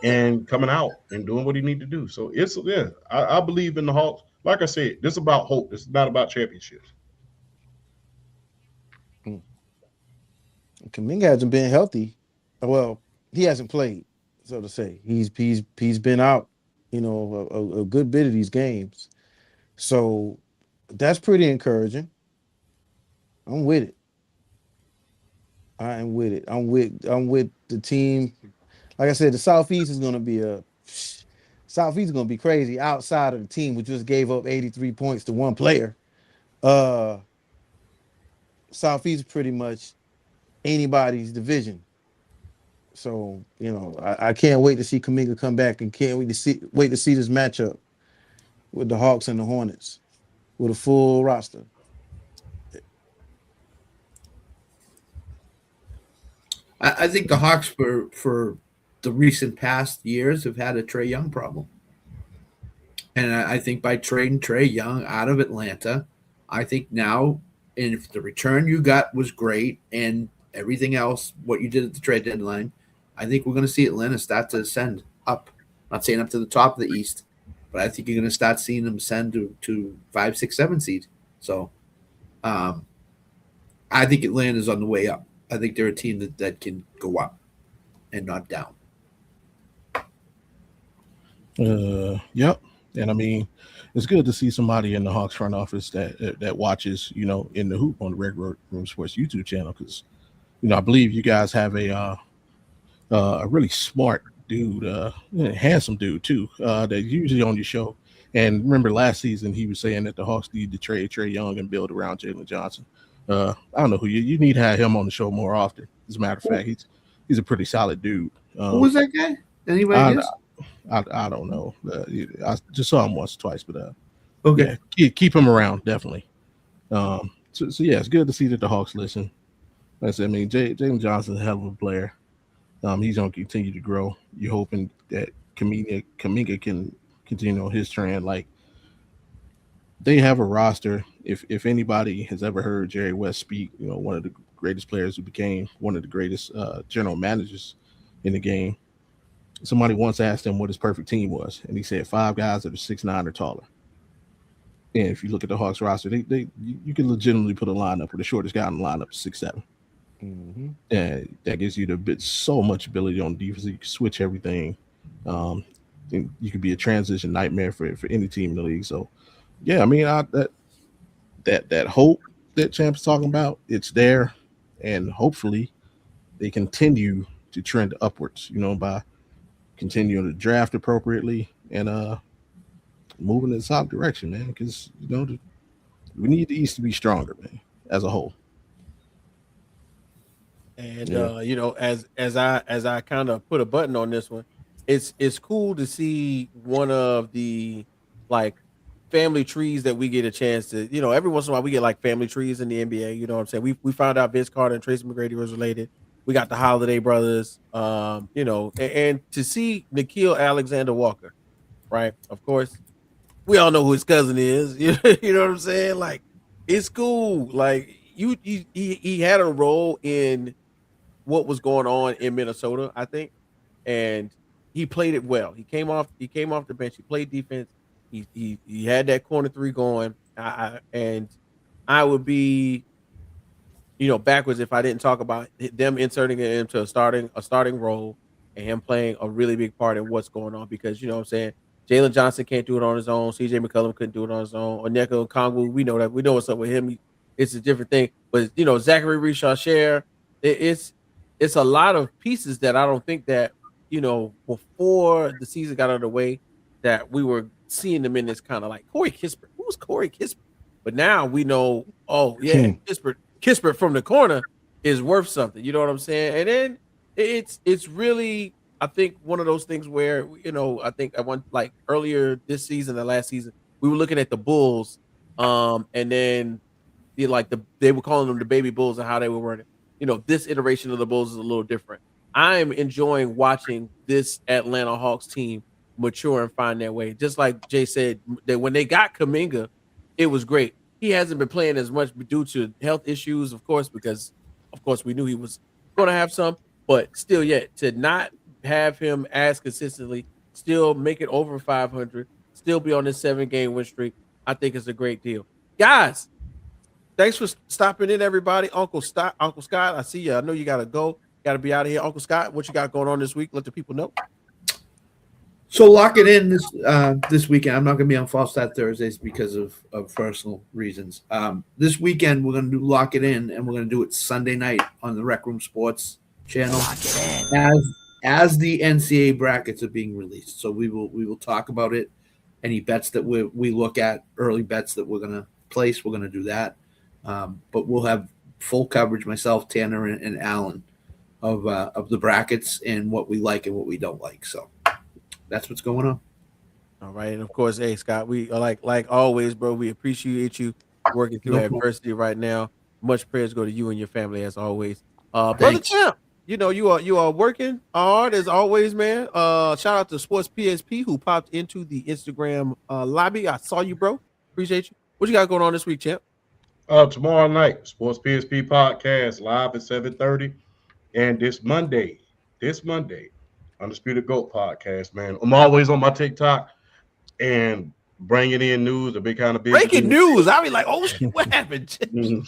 and coming out and doing what he need to do. So I believe in the Hawks. Like I said, this is about hope. This is not about championships. Kuminga hasn't been healthy. Well, he hasn't played, so to say. He's been out, a good bit of these games. So that's pretty encouraging. I'm with it. I am with it. I'm with the team. Like I said, the Southeast is going to be crazy outside of the team, which just gave up 83 points to one player. Southeast is pretty much anybody's division. So, I can't wait to see Kuminga come back, and can't wait to see this matchup with the Hawks and the Hornets with a full roster. I think the Hawks for the recent past years have had a Trae Young problem. And I think by trading Trae Young out of Atlanta, I think now, and if the return you got was great and everything else, what you did at the trade deadline, I think we're going to see Atlanta start to ascend up. I'm not saying up to the top of the East, but I think you're going to start seeing them ascend to 5, 6, 7 seed. So I think Atlanta's on the way up. I think they're a team that can go up and not down. Yep. And I mean, it's good to see somebody in the Hawks front office that watches, in the hoop on the RecRoom Sports YouTube channel, because, I believe you guys have a really smart dude, handsome dude too, that's usually on your show. And remember last season he was saying that the Hawks need to trade Trae Young and build around Jalen Johnson. I don't know who you need to have him on the show more often. As a matter of fact, he's a pretty solid dude. Who was that guy? Anybody guess? I don't know. I just saw him once or twice, but okay, yeah, keep him around definitely. So yeah, it's good to see that the Hawks listen. Like I said, I mean, Jalen Johnson's a hell of a player. He's going to continue to grow. You're hoping that Kuminga can continue on his trend. Like, they have a roster. If anybody has ever heard Jerry West speak, one of the greatest players who became one of the greatest general managers in the game, somebody once asked him what his perfect team was, and he said 5 guys that are 6'9" or taller. And if you look at the Hawks roster, you can legitimately put a lineup where the shortest guy in the lineup is 6'7". Mm-hmm. And that gives you so much ability on defense. You can switch everything. You could be a transition nightmare for any team in the league. So, yeah, I mean, that hope that Champ's talking about, it's there, and hopefully they continue to trend upwards. By continue to draft appropriately, and moving in the top direction, man. Because we need the East to be stronger, man, as a whole. And Yeah. as I kind of put a button on this one, it's cool to see one of the like family trees that we get a chance to, every once in a while we get like family trees in the NBA. You know what I'm saying? We found out Vince Carter and Tracy McGrady was related. We got the Holiday brothers, and to see Nikhil Alexander Walker, right? Of course, we all know who his cousin is. You know what I'm saying? Like, it's cool. Like he had a role in what was going on in Minnesota, I think, and he played it well. He came off the bench. He played defense. He had that corner three going. And I would be backwards if I didn't talk about them inserting it into a starting role and him playing a really big part in what's going on because you know what I'm saying. Jalen Johnson can't do it on his own. CJ McCollum couldn't do it on his own. Onyeka Okongwu, we know that. We know what's up with him. It's a different thing. But Zachary Richard, it's a lot of pieces that I don't think that before the season got underway that we were seeing them in this kind of like Corey Kispert. Who's Corey Kispert? But now we know. Oh yeah, Kispert from the corner is worth something. You know what I'm saying? And then it's really, I think, one of those things where I think I want like earlier this season and last season we were looking at the Bulls, and then they were calling them the baby Bulls and how they were running. This iteration of the Bulls is a little different. I'm enjoying watching this Atlanta Hawks team mature and find their way. Just like Jay said, that when they got Kuminga, it was great. He hasn't been playing as much due to health issues, of course, because of course we knew he was going to have some, but still yet to not have him as consistently, still make it over 500, still be on this 7-game win streak, I think is a great deal. Guys, thanks for stopping in, everybody. Uncle Scott, I see you. I know you got to go. Got to be out of here. Uncle Scott, what you got going on this week? Let the people know. So lock it in this weekend. I'm not going to be on Falstad Thursdays because of personal reasons. This weekend we're going to lock it in, and we're going to do it Sunday night on the RecRoomSports channel as the NCAA brackets are being released. So we will talk about it. Any bets that we look at, early bets that we're going to place, we're going to do that. But we'll have full coverage, myself, Tanner, and Alan, of the brackets and what we like and what we don't like. So that's what's going on. All right, and of course, hey Scott, we like always, bro. We appreciate you working through adversity right now. Much prayers go to you and your family as always. Brother Champ, you are working hard as always, man. Shout out to Sports PSP who popped into the Instagram lobby. I saw you, bro. Appreciate you. What you got going on this week, Champ? Tomorrow night, Sports PSP podcast live at 7:30, and this Monday, Undisputed GOAT podcast, man. I'm always on my TikTok and bringing in news, a big kind of business. Breaking news. I be like, oh shit, what happened?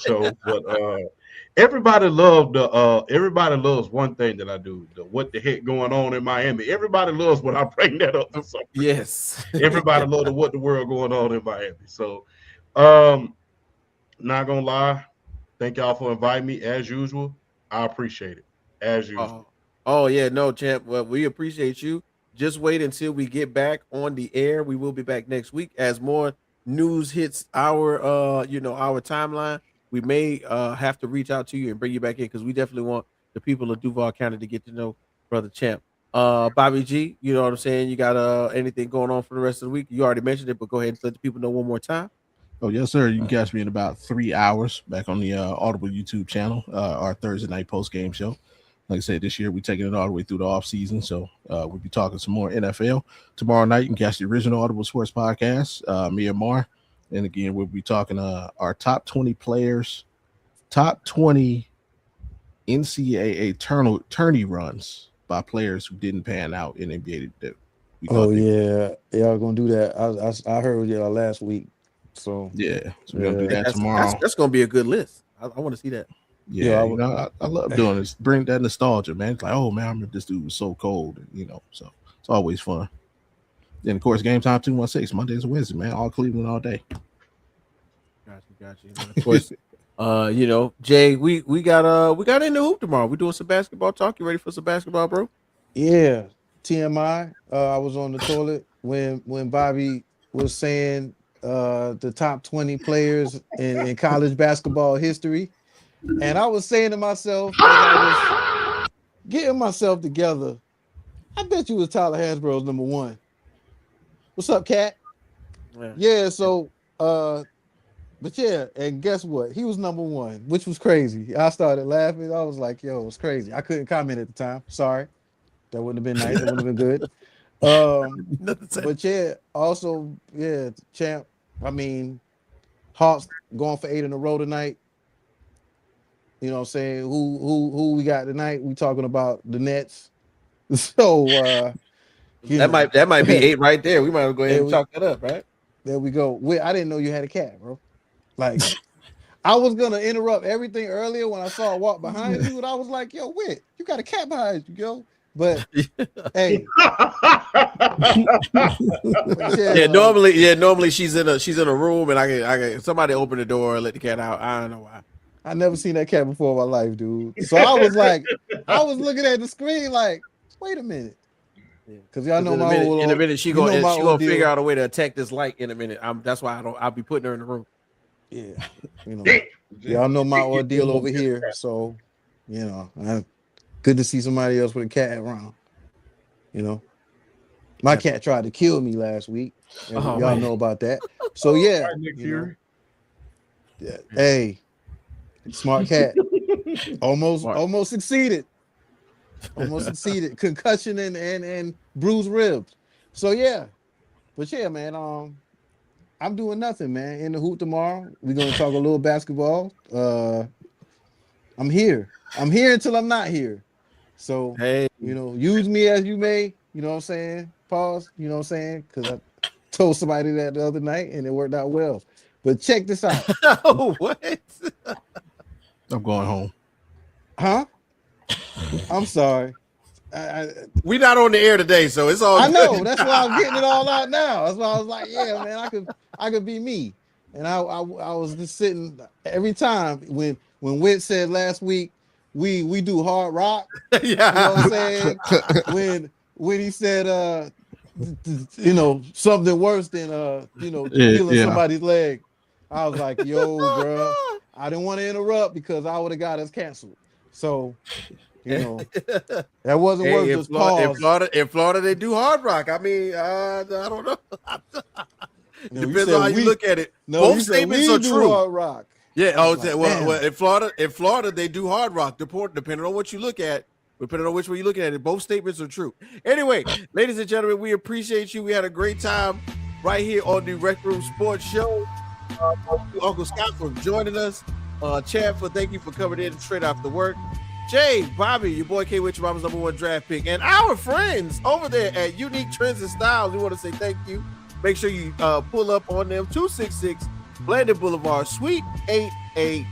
But everybody loves one thing that I do. What the heck going on in Miami? Everybody loves when I bring that up to something. Yes. Everybody loves what the world going on in Miami. So not gonna lie, thank y'all for inviting me as usual. I appreciate it as usual. Oh yeah, no, Champ. Well, we appreciate you. Just wait until we get back on the air. We will be back next week as more news hits our our timeline. We may have to reach out to you and bring you back in because we definitely want the people of Duval County to get to know Brother Champ. Bobby G, you know what I'm saying? You got anything going on for the rest of the week? You already mentioned it, but go ahead and let the people know one more time. Oh, yes, sir. You can catch me in about 3 hours back on the Audible YouTube channel, our Thursday night post-game show. Like I said, this year we're taking it all the way through the off season, so we'll be talking some more NFL. Tomorrow night, you can catch the original Audible Sports podcast, me and Mar. And again, we'll be talking our top 20 players, top 20 NCAA tourney runs by players who didn't pan out in NBA. Y'all gonna do that? I heard y'all last week. So yeah, so we're gonna do that tomorrow. That's gonna be a good list. I want to see that. Yeah, I love doing this. Bring that nostalgia, man. It's like, oh man, I remember this dude was so cold, so it's always fun. Then of course, game time 216, Mondays and Wednesdays, man. All Cleveland all day. Got you. And of course, Jay, we got in the hoop tomorrow. We're doing some basketball talk. You ready for some basketball, bro? Yeah. TMI. I was on the toilet when Bobby was saying the top 20 players in college basketball history. And I was saying to myself as I was getting myself together, I bet you was Tyler Hansborough's number one. What's up, Cat? Yeah, so but yeah, and guess what? He was number one, which was crazy. I started laughing. I was like, yo, it's crazy. I couldn't comment at the time. Sorry. That wouldn't have been nice. That wouldn't have been good. But yeah, also, yeah, champ. I mean, Hawks going for 8 in a row tonight. You know what I'm saying? Who we got tonight? We talking about the Nets. So that might be 8 right there. We might go ahead and chalk that up, right? There we go. I didn't know you had a cat, bro. Like, I was gonna interrupt everything earlier when I saw it walk behind you, and I was like, "Yo, Whit, you got a cat behind you, yo." But hey, normally she's in a room, and I can somebody open the door and let the cat out. I don't know why. I never seen that cat before in my life, dude. So I was like, I was looking at the screen like, wait a minute. Because y'all know in a minute she gonna figure out a way to attack this light in a minute. That's why I'll be putting her in the room. Yeah, you know, y'all know my ordeal over here. So, you know, good to see somebody else with a cat around. You know, my cat tried to kill me last week. Y'all know about that. So yeah, yeah. Hey, smart cat, almost succeeded. Almost succeeded. Concussion and bruised ribs. So yeah. But yeah, man. I'm doing nothing, man. In the hoop tomorrow. We're gonna talk a little basketball. I'm here. I'm here until I'm not here. So hey, you know, use me as you may. You know what I'm saying? Pause. You know what I'm saying? Because I told somebody that the other night and it worked out well. But check this out. What? I'm going home. Huh? I'm sorry. We're not on the air today, so it's all. I know. That's why I'm getting it all out now. That's why I was like, yeah, man, I could be me. And I was just sitting every time when Whit said last week we do hard rock. Yeah. You know what I'm saying? when he said you know, something worse than peeling somebody's leg. I was like, yo, bro, I didn't want to interrupt because I would have got us canceled. So, you know, that wasn't worth just pause. In Florida, they do hard rock. I mean, I don't know. Depends on how you look at it. Both statements are true. Hard rock. Yeah. Well, in Florida, they do hard rock. Depending on what you look at, depending on which way you look at it, both statements are true. Anyway, ladies and gentlemen, we appreciate you. We had a great time right here on the Rec Room Sports Show. Uncle Scott for joining us. Chad, thank you for coming in straight after work. Jay, Bobby, your boy K. Witch, Mama's #1 draft pick, and our friends over there at Unique Trends and Styles, we want to say thank you. Make sure you pull up on them, 266 Blandon Boulevard, Suite 8A,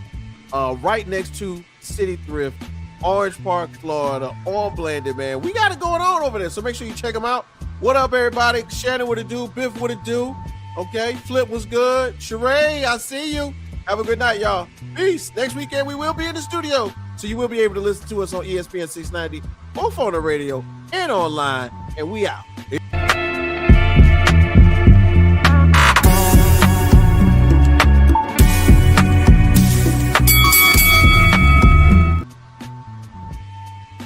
right next to City Thrift, Orange Park, Florida, on Blandon, man. We got it going on over there, so make sure you check them out. What up, everybody? Shannon, what it do? Biff, what it do? Okay, Flip was good. Sheree, I see you. Have a good night, y'all. Peace. Next weekend, we will be in the studio, so you will be able to listen to us on ESPN 690, both on the radio and online, and we out.